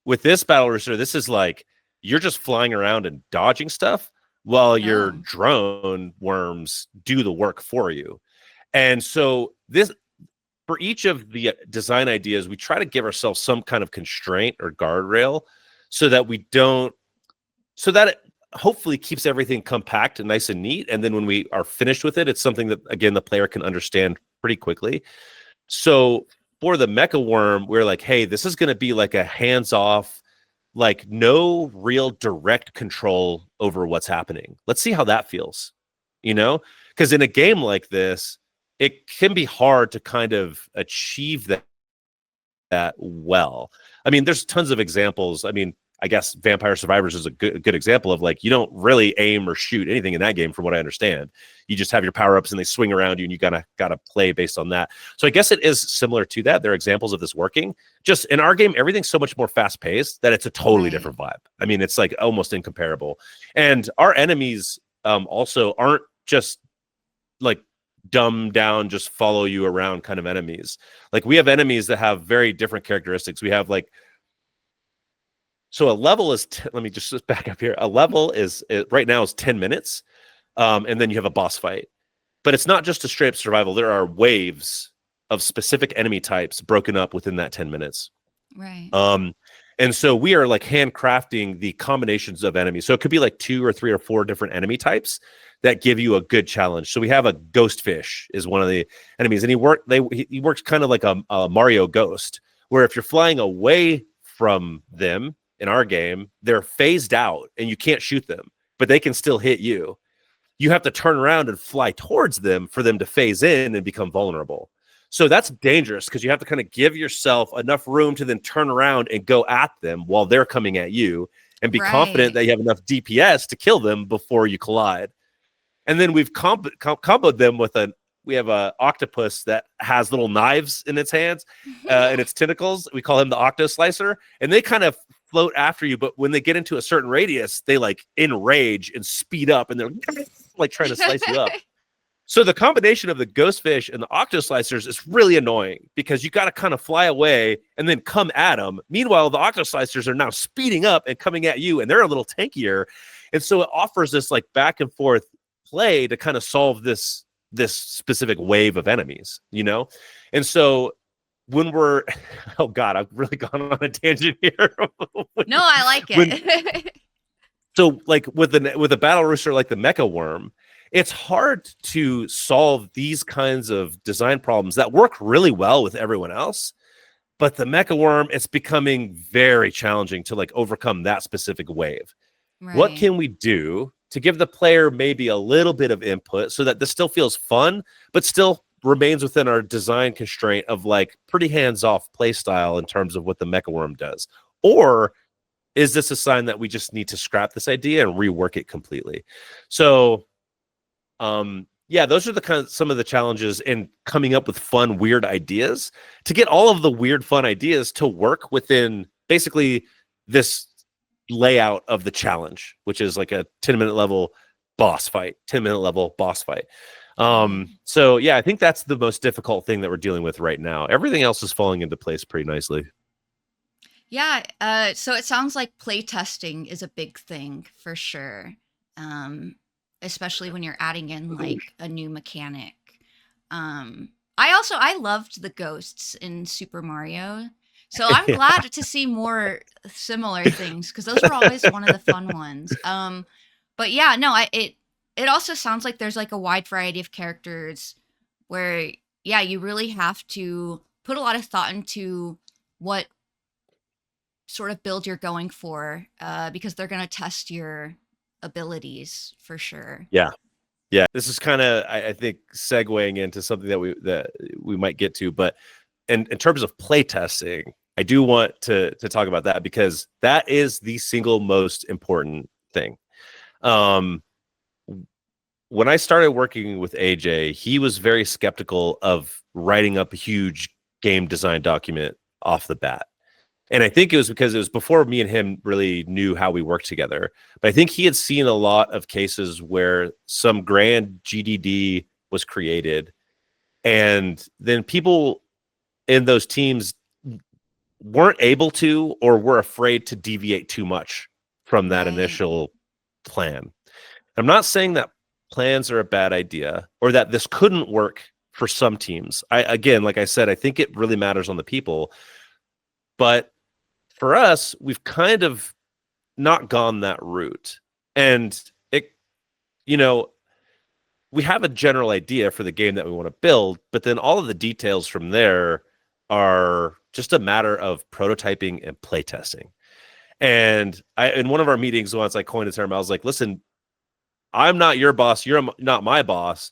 With this Battle Rooster, this is like you're just flying around and dodging stuff while your
Oh,
drone worms do the work for you. And so this for each of the design ideas, we try to give ourselves some kind of constraint or guardrail so that we don't, so that it hopefully keeps everything compact and nice and neat. And then when we are finished with it, it's something that, again, the player can understand pretty quickly. So for the mecha worm, we're like, hey, this is going to be like a hands off, like no real direct control over what's happening. Let's see how that feels, because in a game like this, it can be hard to kind of achieve that well. I mean, there's tons of examples. I mean, I guess Vampire Survivors is a good example of like, you don't really aim or shoot anything in that game from what I understand. You just have your power-ups and they swing around you and you gotta play based on that. So I guess it is similar to that. There are examples of this working. Just in our game, everything's so much more fast-paced that it's a totally
Right.
different vibe. I mean, it's like almost incomparable. And our enemies also aren't just like dumbed down, just follow you around kind of enemies. Like we have enemies that have very different characteristics. We have like, so a level is, let me just back up here. A level is right now is 10 minutes. And then you have a boss fight, but it's not just a straight up survival. There are waves of specific enemy types broken up within that 10 minutes.
Right.
And so we are like handcrafting the combinations of enemies. So it could be like 2 or 3 or 4 different enemy types that give you a good challenge. So we have a ghost fish is one of the enemies, and he works kind of like a Mario ghost, where if you're flying away from them in our game, they're phased out and you can't shoot them, but they can still hit you. You have to turn around and fly towards them for them to phase in and become vulnerable. So that's dangerous because you have to kind of give yourself enough room to then turn around and go at them while they're coming at you, and be confident
Right.
that you have enough DPS to kill them before you collide. And then we've comboed them with we have a octopus that has little knives in its hands and its tentacles. We call him the octo slicer, and they kind of float after you. But when they get into a certain radius, they like enrage and speed up, and they're like trying to slice you up. So the combination of the ghost fish and the octo slicers is really annoying because you got to kind of fly away and then come at them. Meanwhile, the octo slicers are now speeding up and coming at you, and they're a little tankier. And so it offers this like back and forth play to kind of solve this specific wave of enemies, you know? And so when we're, oh God, I've really gone on a tangent here.
No, I like it.
So like with a battle rooster like the mecha worm, it's hard to solve these kinds of design problems that work really well with everyone else. But the mecha worm, it's becoming very challenging to like overcome that specific wave. What
Right.
can we do to give the player maybe a little bit of input so that this still feels fun, but still remains within our design constraint of like pretty hands-off play style in terms of what the mecha worm does? Or is this a sign that we just need to scrap this idea and rework it completely? So yeah, those are the kind of some of the challenges in coming up with fun, weird ideas to get all of the weird, fun ideas to work within basically this layout of the challenge, which is like a 10-minute level boss fight, 10-minute level boss fight. So yeah, I think that's the most difficult thing that we're dealing with right now. Everything else is falling into place pretty nicely.
Yeah, so it sounds like playtesting is a big thing for sure. Especially when you're adding in like a new mechanic. I loved the ghosts in Super Mario. So I'm
Yeah.
glad to see more similar things because those were always one of the fun ones. But yeah, no, it also sounds like there's like a wide variety of characters where yeah, you really have to put a lot of thought into what sort of build you're going for because they're going to test your abilities for sure.
Yeah. Yeah. This is kind of, I think, segueing into something that we might get to, but in terms of playtesting, I do want to talk about that because that is the single most important thing. When I started working with AJ, he was very skeptical of writing up a huge game design document off the bat. And I think it was because it was before me and him really knew how we worked together. But I think he had seen a lot of cases where some grand GDD was created, and then people in those teams weren't able to or were afraid to deviate too much from that
Right.
initial plan. I'm not saying that plans are a bad idea or that this couldn't work for some teams. Again, like I said, I think it really matters on the people. But for us, we've kind of not gone that route. And it, you know, we have a general idea for the game that we want to build, but then all of the details from there are just a matter of prototyping and playtesting. And in one of our meetings once, I coined a term. I was like, listen, I'm not your boss. You're not my boss.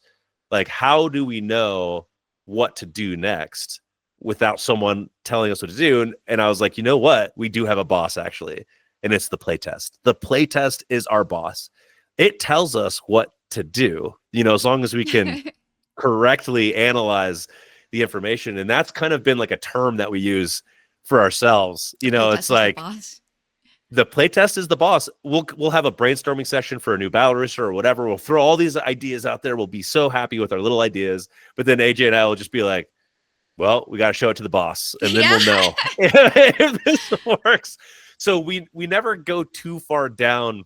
Like, how do we know what to do next without someone telling us what to do? And I was like, you know what? We do have a boss, actually. and it's the playtest. The playtest is our boss. It tells us what to do, as long as we can correctly analyze the information. And that's kind of been like a term that we use for ourselves. It's
Playtest is the
like
boss.
the playtest is the boss. We'll have a brainstorming session for a new Battle Rooster or whatever. We'll throw all these ideas out there. We'll be so happy with our little ideas. But then AJ and I will just be like, well, we got to show it to the boss, and then
Yeah.
we'll know if this works. So we never go too far down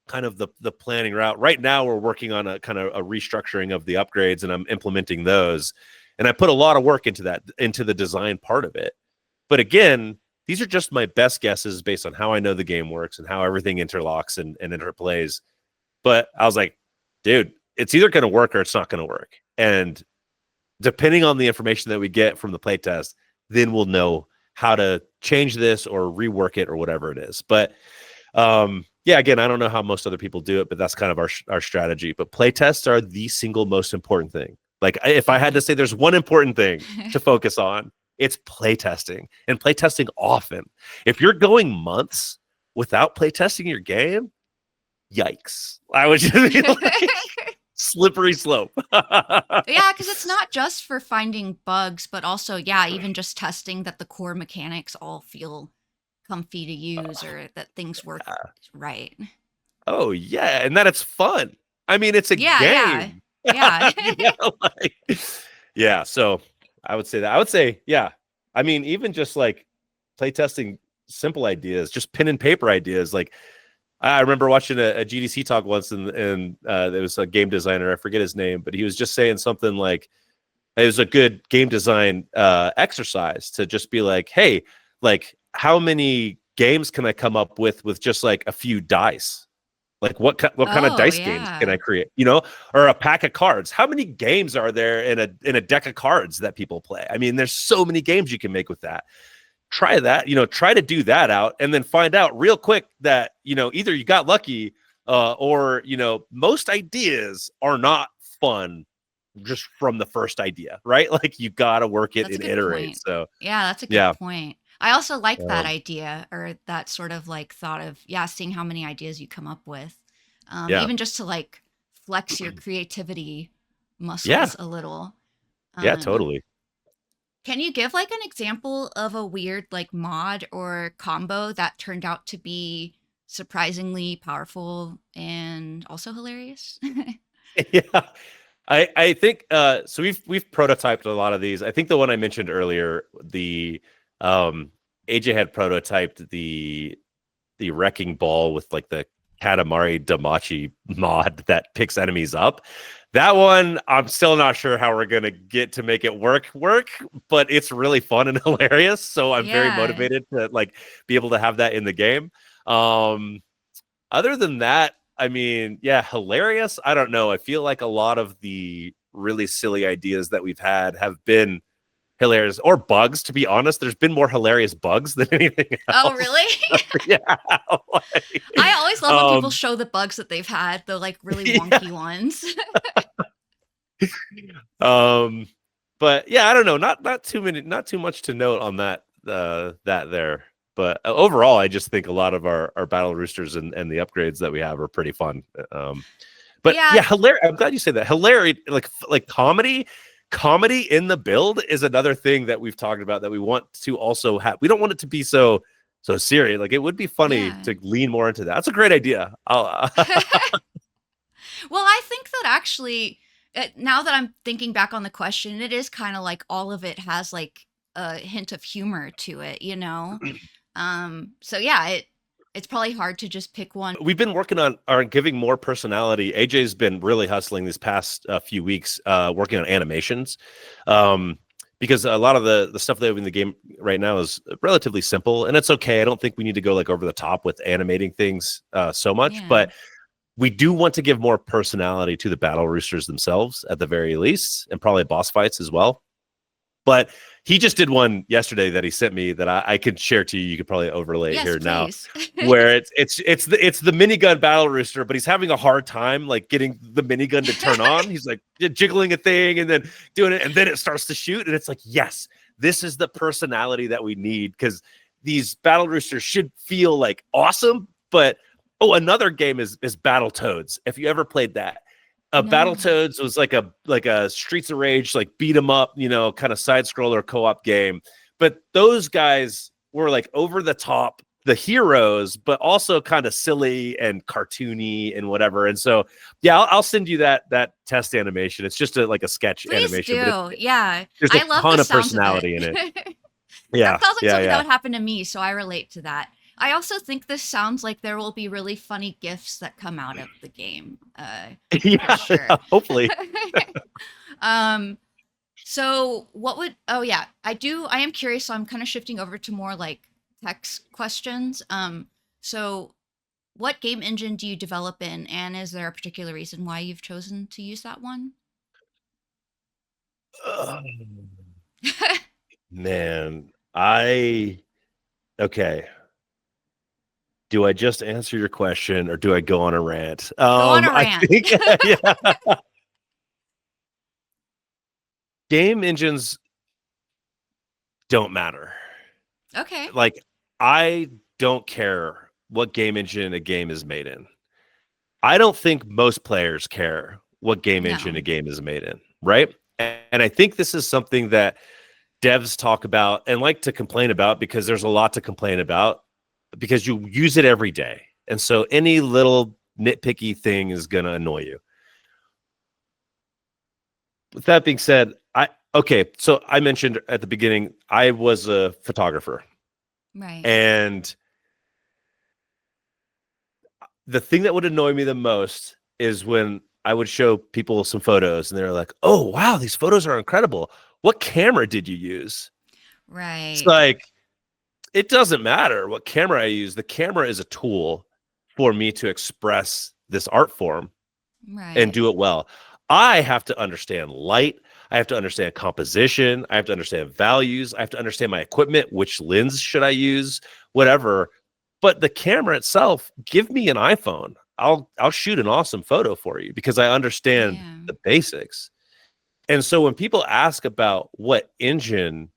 kind of the planning route. Right now, we're working on a kind of a restructuring of the upgrades, and I'm implementing those. And I put a lot of work into the design part of it. But again, these are just my best guesses based on how I know the game works and how everything interlocks and interplays. But I was like, dude, it's either going to work or it's not going to work. And depending on the information that we get from the playtest, then we'll know how to change this or rework it or whatever it is. But yeah, again, I don't know how most other people do it, but that's kind of our strategy. But playtests are the single most important thing. Like, if I had to say there's one important thing to focus on, it's playtesting, and playtesting often. If you're going months without playtesting your game, yikes. I would just be like, slippery slope.
Yeah, because it's not just for finding bugs, but also, yeah, even just testing that the core mechanics all feel comfy to use or that things work right.
Oh, yeah, and that it's fun. I mean, it's a game.
Yeah.
Yeah, so I would say that. I would say, yeah. I mean, even just like playtesting simple ideas, just pen and paper ideas. Like, I remember watching a GDC talk once, and there was a game designer. I forget his name, but he was just saying something like, it was a good game design exercise to just be like, hey, like, how many games can I come up with just like a few dice? Like, what kind of dice games can I create? Or a pack of cards. How many games are there in a deck of cards that people play? I mean, there's so many games you can make with that. Try that, try to do that out, and then find out real quick that, either you got lucky or, most ideas are not fun just from the first idea, right? Like, you got to work it and iterate.
Point.
So
yeah, that's a good point. I also like that idea, or that sort of like thought of, seeing how many ideas you come up with. Even just to like flex your creativity muscles a little.
Yeah, totally.
Can you give like an example of a weird like mod or combo that turned out to be surprisingly powerful and also hilarious?
Yeah. I think so we've prototyped a lot of these. I think the one I mentioned earlier, the AJ had prototyped the wrecking ball with like the Katamari Damacy mod that picks enemies up. That one, I'm still not sure how we're gonna get to make it work, but it's really fun and hilarious. So I'm very motivated to like be able to have that in the game. Other than that, I mean, yeah, hilarious. I don't know. I feel like a lot of the really silly ideas that we've had have been hilarious, or bugs, to be honest. There's been more hilarious bugs than anything else.
Oh, really?
Yeah.
I always love when people show the bugs that they've had, the like really wonky ones.
But yeah, I don't know. Not too much to note on that there. But overall, I just think a lot of our Battle Roosters and the upgrades that we have are pretty fun. But yeah, hilarious. I'm glad you say that. Hilarious, like comedy in the build is another thing that we've talked about that we want to also have. We don't want it to be so serious. Like, it would be funny to lean more into that. That's a great idea.
Well, I think that actually, now that I'm thinking back on the question, it is kind of like all of it has like a hint of humor to it, So yeah, it's probably hard to just pick one.
We've been working on giving more personality. AJ's been really hustling these past few weeks, working on animations, because a lot of the stuff they have in the game right now is relatively simple, and it's okay. I don't think we need to go like over the top with animating things so much, but we do want to give more personality to the Battle Roosters themselves at the very least, and probably boss fights as well. But he just did one yesterday that he sent me that I could share to you. You could probably overlay it here
please.
Now, where it's the minigun Battle Rooster, but he's having a hard time like getting the minigun to turn on. He's like jiggling a thing and then doing it, and then it starts to shoot, and it's like, yes, this is the personality that we need, because these battle roosters should feel like awesome. But another game is Battletoads. If you ever played that,
No.
Battletoads was like a Streets of Rage, like beat 'em up, kind of side scroller co-op game. But those guys were like over the top, the heroes, but also kind of silly and cartoony and whatever. And so, yeah, I'll send you that test animation. It's just like a sketch
Please
animation, but
do. Yeah.
there's a
I love the
ton of
sounds of it.
personality in it.
That
Yeah,
sounds like
yeah,
something that
yeah,
would happen to me, so I relate to that. I also think this sounds like there will be really funny gifs that come out of the game, for
yeah.
sure.
Hopefully.
um, so what would? Oh yeah, I am curious. So I'm kind of shifting over to more like text questions. So what game engine do you develop in, and is there a particular reason why you've chosen to use that one?
Ugh, man, okay. Do I just answer your question or do I go on a rant?
Go on a
I
rant.
think yeah. Game engines don't matter.
Okay.
Like, I don't care what game engine a game is made in. I don't think most players care what game engine a
No.
game is made in, right? And I think this is something that devs talk about and like to complain about because there's a lot to complain about because you use it every day. And so any little nitpicky thing is going to annoy you. With that being said, so I mentioned at the beginning, I was a photographer.
Right.
And the thing that would annoy me the most is when I would show people some photos and they're like, "Oh, wow, these photos are incredible. What camera did you use?" It's
Right.
like, it doesn't matter what camera I use. The camera is a tool for me to express this art form and
Right.
do it well. I have to understand light. I have to understand composition. I have to understand values. I have to understand my equipment. Which lens should I use? Whatever. But the camera itself, give me an iPhone. I'll shoot an awesome photo for you because I understand
Yeah.
the basics. And so when people ask about what engine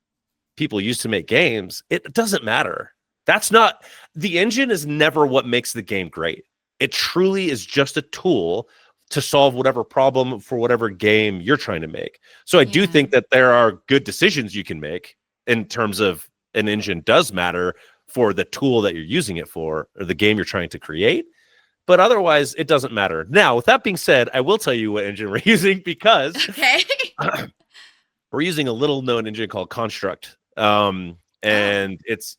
people use to make games, it doesn't matter. That's not the engine is never what makes the game great. It truly is just a tool to solve whatever problem for whatever game you're trying to make. So I do
Yeah.
think that there are good decisions you can make in terms of an engine does matter for the tool that you're using it for or the game you're trying to create. But otherwise, it doesn't matter. Now, with that being said, I will tell you what engine we're using because
Okay.
we're using a little known engine called Construct.
Oh.
And it's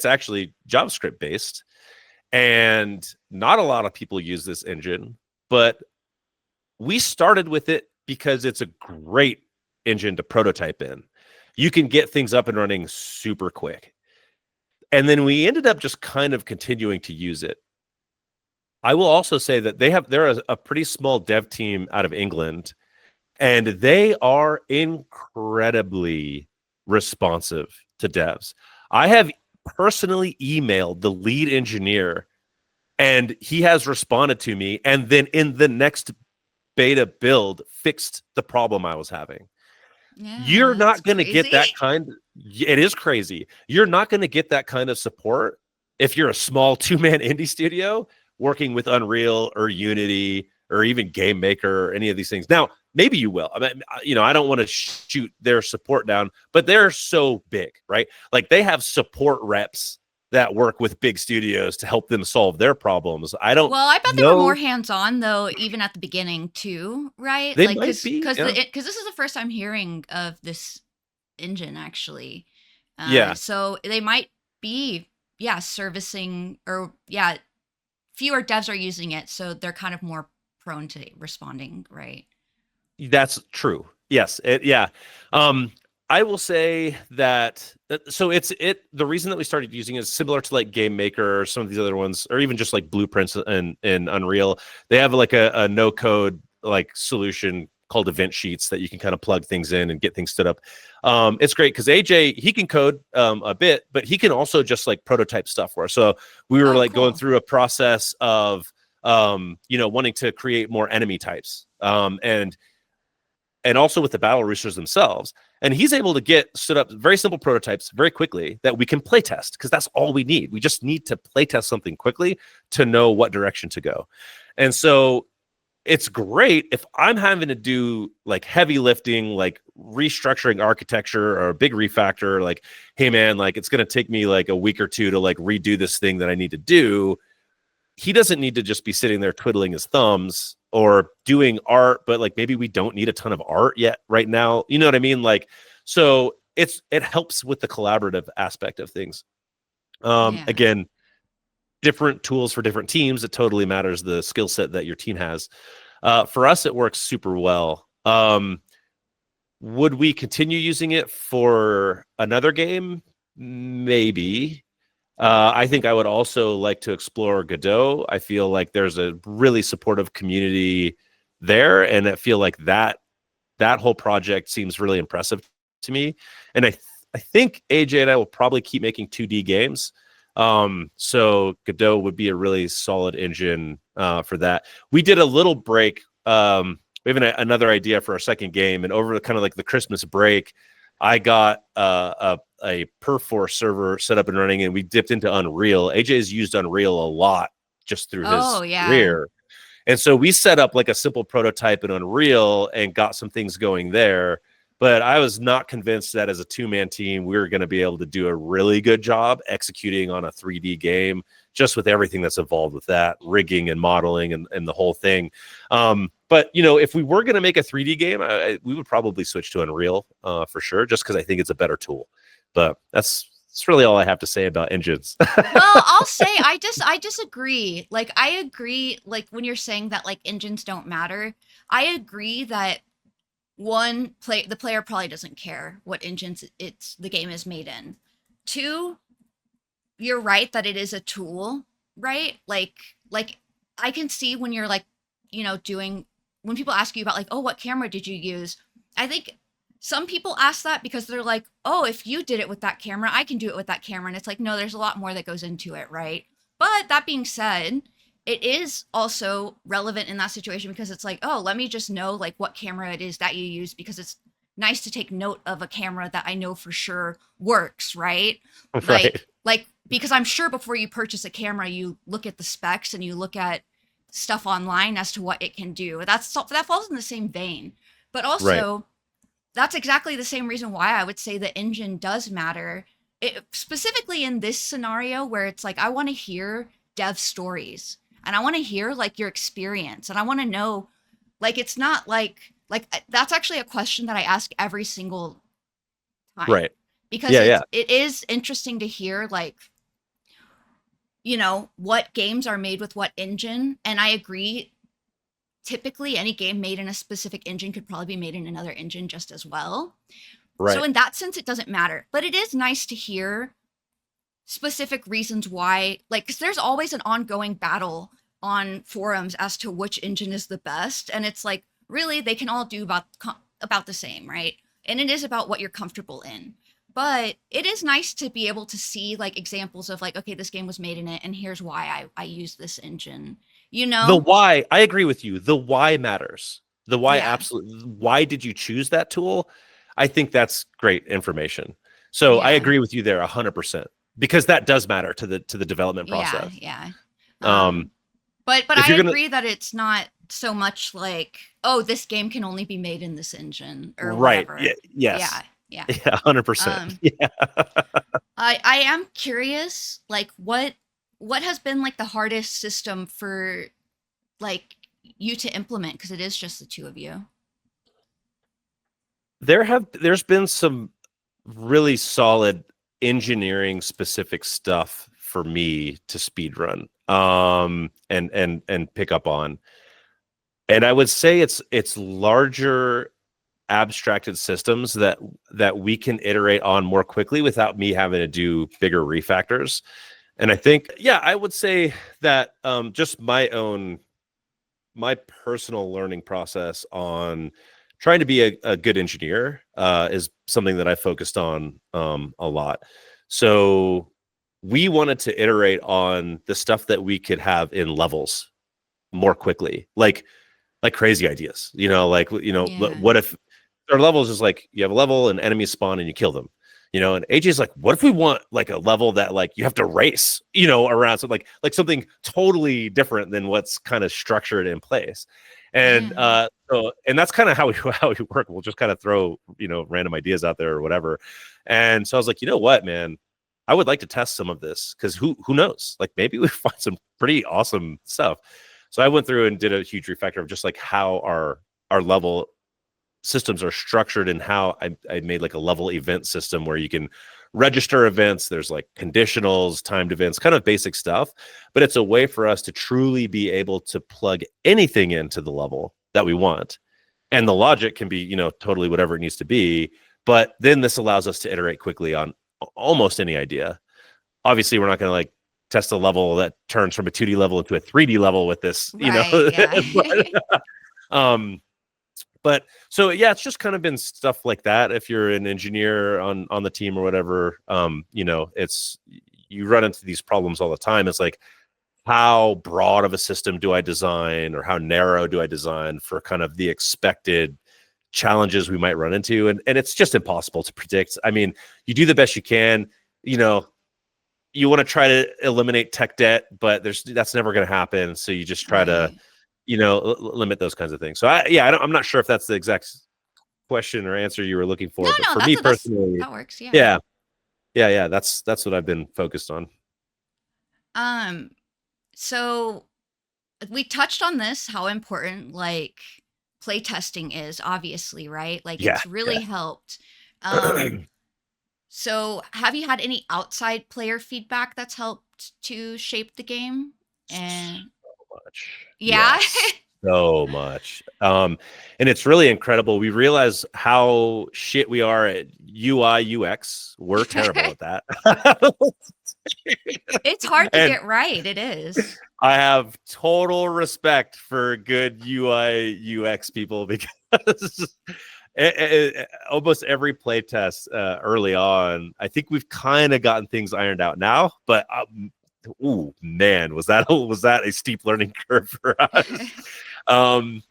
actually JavaScript based. And not a lot of people use this engine, but we started with it because it's a great engine to prototype in. You can get things up and running super quick. And then we ended up just kind of continuing to use it. I will also say that they're a pretty small dev team out of England, and they are incredibly responsive to devs. I have personally emailed the lead engineer, and he has responded to me, and then in the next beta build, fixed the problem I was having. You're
Yeah, that's
not going to get
crazy.
that it is crazy. You're not going to get that kind of support if you're a small two-man indie studio working with Unreal or Unity or even Game Maker or any of these things. Now, maybe you will. I mean, I don't want to shoot their support down, but they're so big, right? Like they have support reps that work with big studios to help them solve their problems. I don't
Well, I bet they were more
know.
hands-on though, even at the beginning too, right?
They
Like,
might be. Yeah.
because this is the first time hearing of this engine actually.
Yeah.
So they might be, yeah, servicing or yeah, fewer devs are using it, so they're kind of more prone to responding, right?
That's true. Yes. Yeah. Um, I will say that so the reason that we started using it is similar to like Game Maker or some of these other ones, or even just like Blueprints and Unreal. They have like a no code like solution called event sheets that you can kind of plug things in and get things stood up. It's great because AJ, he can code a bit, but he can also just like prototype stuff for us. So we were
Oh,
like going
cool.
through a process of wanting to create more enemy types. And and also with the Battle Roosters themselves. And he's able to get stood up very simple prototypes very quickly that we can play test, because that's all we need. We just need to play test something quickly to know what direction to go. And so it's great if I'm having to do like heavy lifting, like restructuring architecture or a big refactor, like, hey man, like it's going to take me like a week or two to like redo this thing that I need to do. He doesn't need to just be sitting there twiddling his thumbs or doing art, but like maybe we don't need a ton of art yet right now. You know what I mean? Like, so it helps with the collaborative aspect of things.
Yeah.
Again, different tools for different teams. It totally matters the skill set that your team has. For us, it works super well. Would we continue using it for another game? Maybe. I think I would also like to explore Godot. I feel like there's a really supportive community there, and I feel like that whole project seems really impressive to me. And I think AJ and I will probably keep making 2D games. So Godot would be a really solid engine for that. We did a little break. We have another idea for our second game, and over kind of like the Christmas break, I got a Perf4 server set up and running, and we dipped into Unreal. AJ's used Unreal a lot just through
Oh,
his
yeah.
career. And so we set up like a simple prototype in Unreal and got some things going there. But I was not convinced that as a two-man team, we were going to be able to do a really good job executing on a 3D game, just with everything that's involved with that, rigging and modeling and the whole thing. But, you know, if we were going to make a 3D game, we would probably switch to Unreal for sure, just because I think it's a better tool. But that's really all I have to say about engines.
Well, I'll say I disagree. Like I agree like when you're saying that like engines don't matter. I agree that the player probably doesn't care what engines the game is made in. Two, you're right that it is a tool, right? Like I can see when you're like, you know, doing when people ask you about like, oh, what camera did you use? I think some people ask that because they're like, oh, if you did it with that camera, I can do it with that camera. And it's like, no, there's a lot more that goes into it, right? But that being said, it is also relevant in that situation because it's like, oh, let me just know like what camera it is that you use because it's nice to take note of a camera that I know for sure works, right?
Right.
Like because I'm sure before you purchase a camera, you look at the specs and you look at stuff online as to what it can do. That falls in the same vein. But
Right.
also, that's exactly the same reason why I would say the engine does matter. Specifically in this scenario where it's like I want to hear dev stories and I want to hear like your experience and I want to know like it's not like that's actually a question that I ask every single time
Right.
because
Yeah. Yeah.
it is interesting to hear like you know what games are made with what engine, and I agree typically any game made in a specific engine could probably be made in another engine just as well. So
Right.
in that sense it doesn't matter, but it is nice to hear specific reasons why, like cuz there's always an ongoing battle on forums as to which engine is the best, and it's like really they can all do about the same, right? And it is about what you're comfortable in. But it is nice to be able to see like examples of like okay, this game was made in it and here's why I use this engine. You
The
know?
why, I agree with you. The why matters. The why,
Yeah.
absolutely. Why did you choose that tool? I think that's great information. So I
Yeah.
agree with you there 100% because that does matter to the development
Yeah,
process.
yeah.
Um,
But
if
I
you're gonna
agree that it's not so much like, oh, this game can only be made in this engine or
right, yeah,
whatever.
yes,
Yeah, yeah.
yeah, 100%.
Um,
Yeah.
I am curious, like what has been like the hardest system for like you to implement because it is just the two of you.
There's been some really solid engineering specific stuff for me to speed run and pick up on. And I would say it's larger abstracted systems that we can iterate on more quickly without me having to do bigger refactors. And I think, yeah, I would say that just my personal learning process on trying to be a good engineer is something that I focused on a lot. So we wanted to iterate on the stuff that we could have in levels more quickly, like crazy ideas, like,
Yeah.
what if our levels is like you have a level and enemies spawn and you kill them, and AJ's like, what if we want like a level that like you have to race, around, so like something totally different than what's kind of structured in place. And
Yeah.
and that's kind of how we how we work. We'll just kind of throw random ideas out there or whatever. And so I was like, you know what, man, I would like to test some of this, because who knows, like maybe we find some pretty awesome stuff. So I went through and did a huge refactor of just like how our level systems are structured, and how I made like a level event system where you can register events. There's like conditionals, timed events, kind of basic stuff, but it's a way for us to truly be able to plug anything into the level that we want. And the logic can be, totally whatever it needs to be. But then this allows us to iterate quickly on almost any idea. Obviously, we're not going to like test a level that turns from a 2D level into a 3D level with this,
Right. Yeah.
um, but so yeah, it's just kind of been stuff like that. If you're an engineer on the team or whatever, it's, you run into these problems all the time. It's like, how broad of a system do I design, or how narrow do I design for kind of the expected challenges we might run into? And it's just impossible to predict. I mean, you do the best you can. You want to try to eliminate tech debt, but that's never going to happen. So you just try to
Right.
limit those kinds of things. So I'm not sure if that's the exact question or answer you were looking
No,
for, but
no,
for me personally,
that works. Yeah.
yeah, yeah, that's what I've been focused on.
Um, so we touched on this, how important like play testing is, obviously, right? Like
Yeah,
it's really
yeah.
helped. Um, so have you had any outside player feedback that's helped to shape the game? And
Much.
yeah.
Yes. So much. And it's really incredible. We realize how shit we are at UI, UX. We're terrible at that.
It's hard to
And
get right. It is.
I have total respect for good UI, UX people, because almost every play test early on, I think we've kind of gotten things ironed out now, but ooh, man, was that a steep learning curve for us? Um,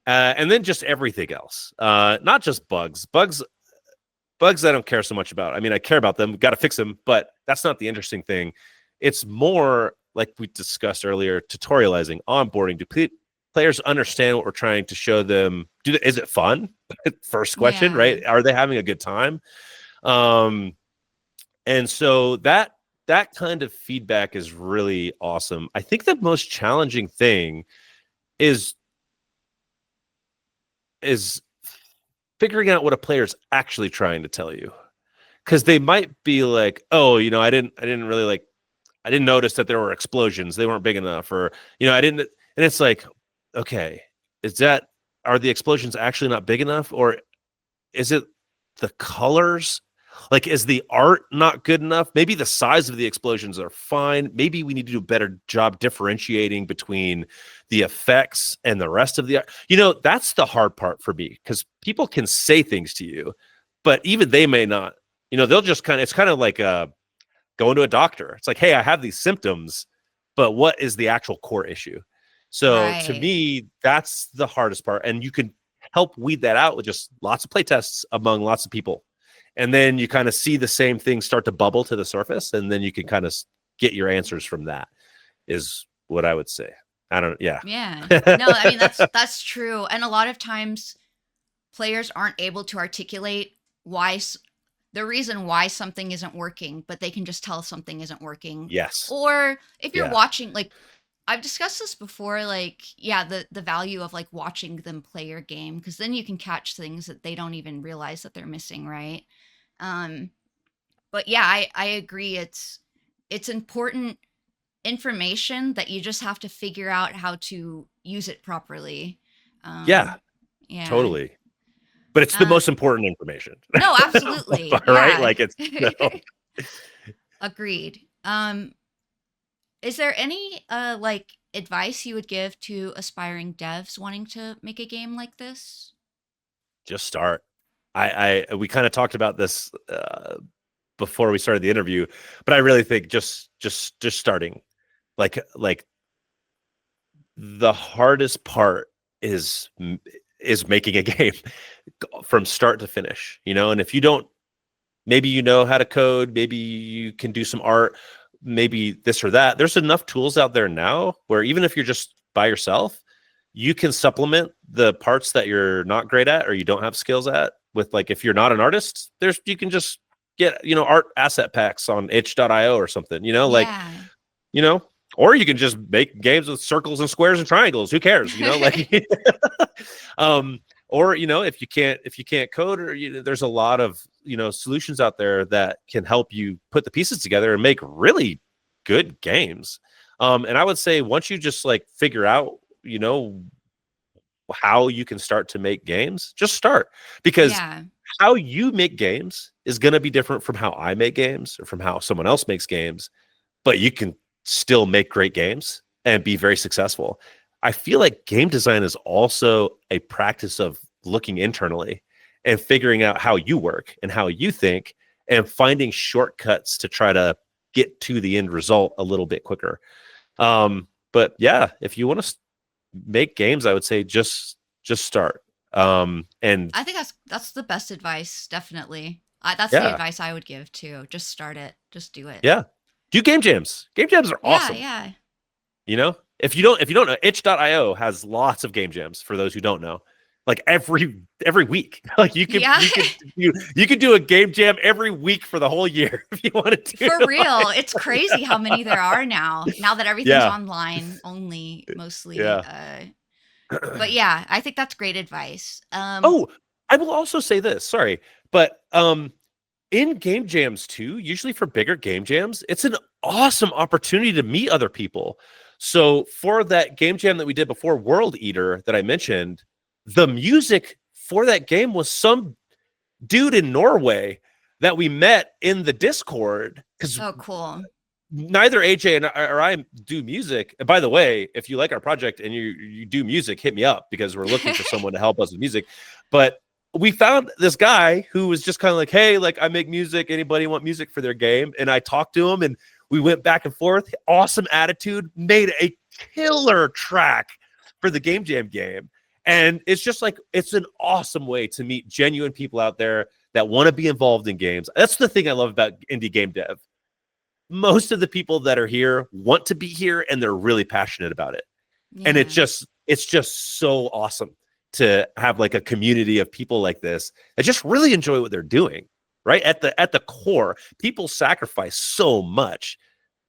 and then just everything else, not just bugs I don't care so much about. I mean, I care about them, got to fix them, but that's not the interesting thing. It's more like we discussed earlier, tutorializing, onboarding. Do players understand what we're trying to show them? Is it fun? First question,
Yeah.
right? Are they having a good time? Um, and so that kind of feedback is really awesome. I think the most challenging thing is is figuring out what a player's actually trying to tell you, because they might be like, oh, I didn't really like, I didn't notice that there were explosions, they weren't big enough, or I didn't. And it's like, okay, is that, are the explosions actually not big enough, or is it the colors? Like, is the art not good enough? Maybe the size of the explosions are fine. Maybe we need to do a better job differentiating between the effects and the rest of the art. That's the hard part for me, because people can say things to you, but even they may not. They'll just it's kind of like going to a doctor. It's like, hey, I have these symptoms, but what is the actual core issue? So to
Right.
me, that's the hardest part. And you can help weed that out with just lots of play tests among lots of people. And then you kind of see the same thing start to bubble to the surface. And then you can kind of get your answers from that, is what I would say. I don't, yeah.
Yeah. No, I mean that's true. And a lot of times players aren't able to articulate why the reason why something isn't working, but they can just tell something isn't working.
Yes.
Or if you're
Yeah.
watching, like I've discussed this before, like yeah, the value of like watching them play your game, because then you can catch things that they don't even realize that they're missing, right? Um, but yeah, I agree. It's important information that you just have to figure out how to use it properly.
Yeah,
Yeah.
totally. But it's the
Uh,
most important information.
no, absolutely.
Right?
Yeah.
Like it's,
Agreed. Is there any like advice you would give to aspiring devs wanting to make a game like this?
just start. We kind of talked about this before we started the interview, but I really think just starting. Like the hardest part is is making a game from start to finish, and if you don't, maybe you know how to code, maybe you can do some art, maybe this or that. There's enough tools out there now where even if you're just by yourself, you can supplement the parts that you're not great at or you don't have skills at with, like, if you're not an artist, you can just get, art asset packs on itch.io or something, like,
Yeah.
you know, or you can just make games with circles and squares and triangles. Who cares? Like, um, or, if you can't code, or there's a lot of, solutions out there that can help you put the pieces together and make really good games. And I would say once you just like figure out, how you can start to make games, just start, because
Yeah.
how you make games is going to be different from how I make games or from how someone else makes games, but you can still make great games and be very successful. I feel like game design is also a practice of looking internally and figuring out how you work and how you think and finding shortcuts to try to get to the end result a little bit quicker. But yeah, if you want to make games, I would say just start. And
I think that's the best advice, definitely. That's the
yeah,
advice I would give too. Just start it. Just do it.
yeah, do game jams. Game jams are
Yeah,
awesome.
yeah.
If you don't know, itch.io has lots of game jams for those who don't know. Like every week. Like
Yeah.
you could do a game jam every week for the whole year if you wanted to.
For real. It's crazy how many there are now that everything's
Yeah.
online only mostly.
Yeah.
But yeah, I think that's great advice.
Oh, I will also say this, sorry, but in game jams too, usually for bigger game jams, it's an awesome opportunity to meet other people. So for that game jam that we did before, World Eater, that I mentioned, the music for that game was some dude in Norway that we met in the Discord, because
Oh, cool.
neither AJ or I do music. And by the way, if you like our project and you do music, hit me up, because we're looking for someone to help us with music. But we found this guy who was just kind of like, hey, like, I make music. Anybody want music for their game? And I talked to him and we went back and forth. Awesome attitude, made a killer track for the Game Jam game. And it's just like, it's an awesome way to meet genuine people out there that want to be involved in games. That's the thing I love about indie game dev. Most of the people that are here want to be here and they're really passionate about it. And
Yeah.
it's just so awesome to have like a community of people like this that just really enjoy what they're doing. Right at the core, people sacrifice so much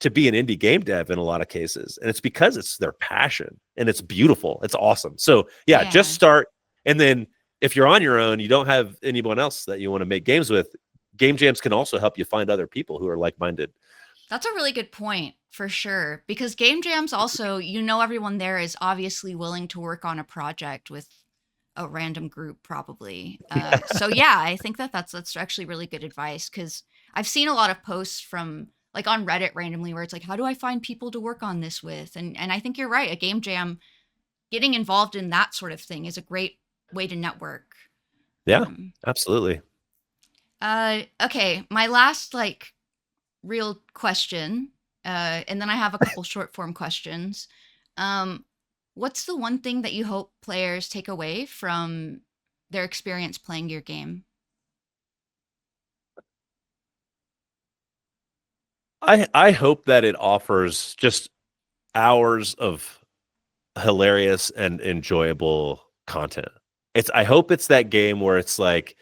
to be an indie game dev in a lot of cases, and it's because it's their passion, and it's beautiful. It's awesome. So yeah, just
Yeah.
start, and then if you're on your own, you don't have anyone else that you want to make games with, game jams can also help you find other people who are like-minded.
That's a really good point for sure. Because game jams also, everyone there is obviously willing to work on a project with a random group, probably. So yeah, I think that's actually really good advice, because I've seen a lot of posts from like on Reddit randomly where it's like, how do I find people to work on this with? And I think you're right. A game jam, getting involved in that sort of thing is a great way to network.
Yeah,
Um,
absolutely.
okay, my last like real question, and then I have a couple short form questions. Um, what's the one thing that you hope players take away from their experience playing your game?
I hope that it offers just hours of hilarious and enjoyable content. I hope it's that game where it's like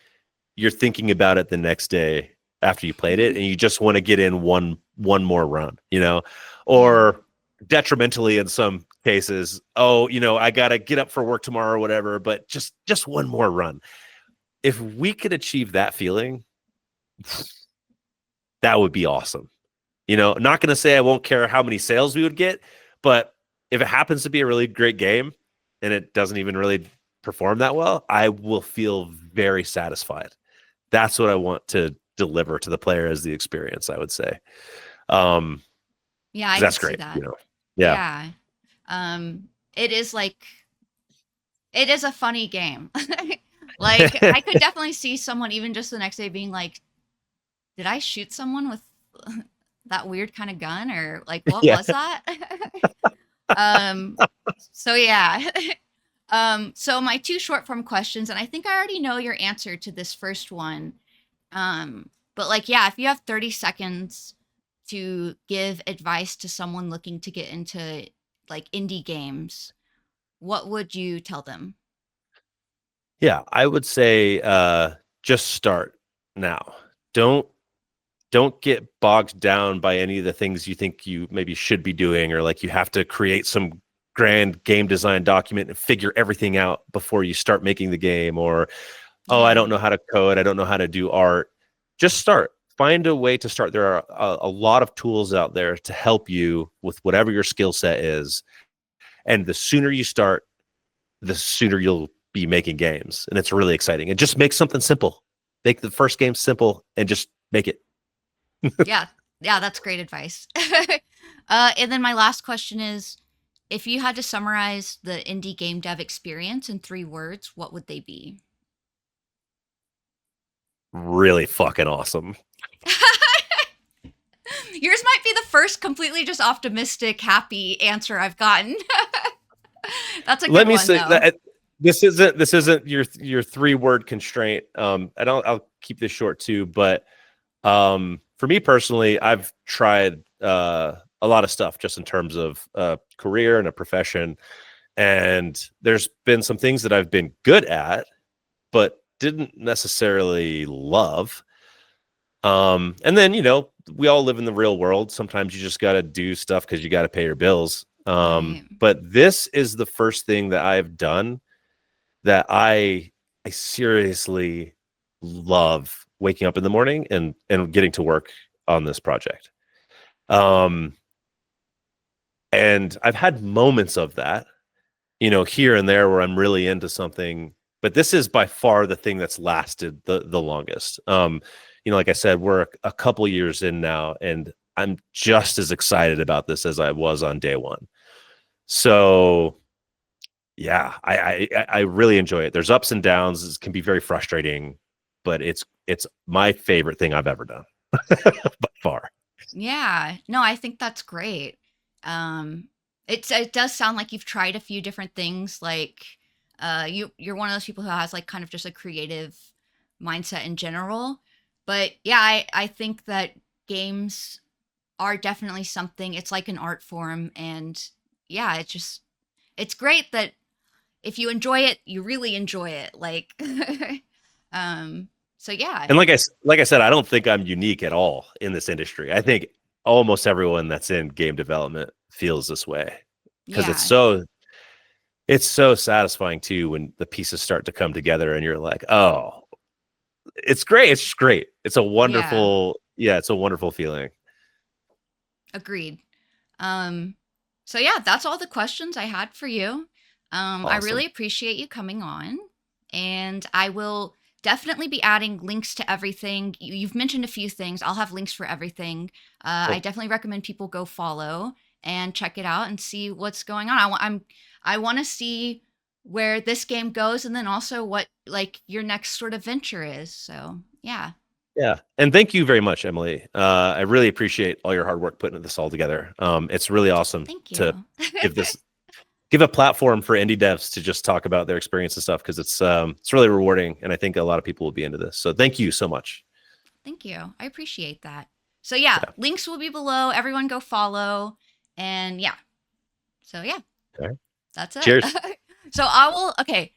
you're thinking about it the next day after you played it and you just want to get in one more run,
Yeah.
or detrimentally in some cases, oh, I got to get up for work tomorrow or whatever, but just one more run. If we could achieve that feeling, that would be awesome. I'm not going to say I won't care how many sales we would get, but if it happens to be a really great game and it doesn't even really perform that well, I will feel very satisfied. That's what I want to deliver to the player as the experience, I would say.
Yeah,
'Cause
I
that's
could see
great,
that.
Yeah.
Yeah. It is like, it is a funny game. Like, I could definitely see someone even just the next day being like, did I shoot someone with that weird kind of gun, or like what
Yeah.
was that? um so yeah. So my two short form questions, and I think I already know your answer to this first one. But like, yeah, if you have 30 seconds to give advice to someone looking to get into like indie games, what would you tell them?
Yeah, I would say just start now. Don't don't get bogged down by any of the things you think you maybe should be doing, or like you have to create some grand game design document and figure everything out before you start making the game, or oh, I
Yeah.
don't know how to code, I don't know how to do art. Just start. Find a way to start. There are a lot of tools out there to help you with whatever your skill set is. And the sooner you start, the sooner you'll be making games. And it's really exciting. And just make something simple. Make the first game simple and just make it.
Yeah. Yeah, that's great advice. And then my last question is, if you had to summarize the indie game dev experience in 3 words, what would they be?
Really fucking awesome.
Yours might be the first completely just optimistic, happy answer I've gotten. That's a
Let
good
me
one,
say
though.
that this isn't your 3 word constraint. And I'll keep this short too, but for me personally, I've tried a lot of stuff just in terms of career and a profession. And there's been some things that I've been good at, but didn't necessarily love. And then, we all live in the real world. Sometimes you just got to do stuff because you got to pay your bills.
Right.
But this is the first thing that I've done that I seriously love waking up in the morning and getting to work on this project. Um, and I've had moments of that, here and there where I'm really into something, but this is by far the thing that's lasted the longest. Like I said, we're a couple years in now, and I'm just as excited about this as I was on day one. So yeah, I really enjoy it. There's ups and downs. It can be very frustrating, but it's my favorite thing I've ever done by far.
Yeah. No, I think that's great. Um, it does sound like you've tried a few different things. Like, you're one of those people who has like kind of just a creative mindset in general. But yeah, I think that games are definitely something. It's like an art form, and yeah, it's great that if you enjoy it, you really enjoy it. Like, um, so yeah,
And like I said, I don't think I'm unique at all in this industry. I think almost everyone that's in game development feels this way because it's
yeah,
so it's so satisfying too when the pieces start to come together and you're like, oh, it's great. It's just great.
yeah.
It's a wonderful feeling.
Agreed. Um, so yeah, that's all the questions I had for you. I
Awesome.
really appreciate you coming on, and I will definitely be adding links to everything. You've mentioned a few things. I'll have links for everything. I
Cool.
definitely recommend people go follow and check it out and see what's going on. I want to see where this game goes, and then also what like your next sort of venture is. So yeah,
Yeah. And thank you very much, Emily. I really appreciate all your hard work putting this all together. It's really awesome
thank
to
you.
give this give a platform for indie devs to just talk about their experience and stuff because it's really rewarding, and I think a lot of people will be into this. So thank you so much.
Thank you. I appreciate that. So yeah,
Yeah.
links will be below. Everyone go follow. And yeah. So yeah,
Okay.
that's it.
Cheers.
So I will okay.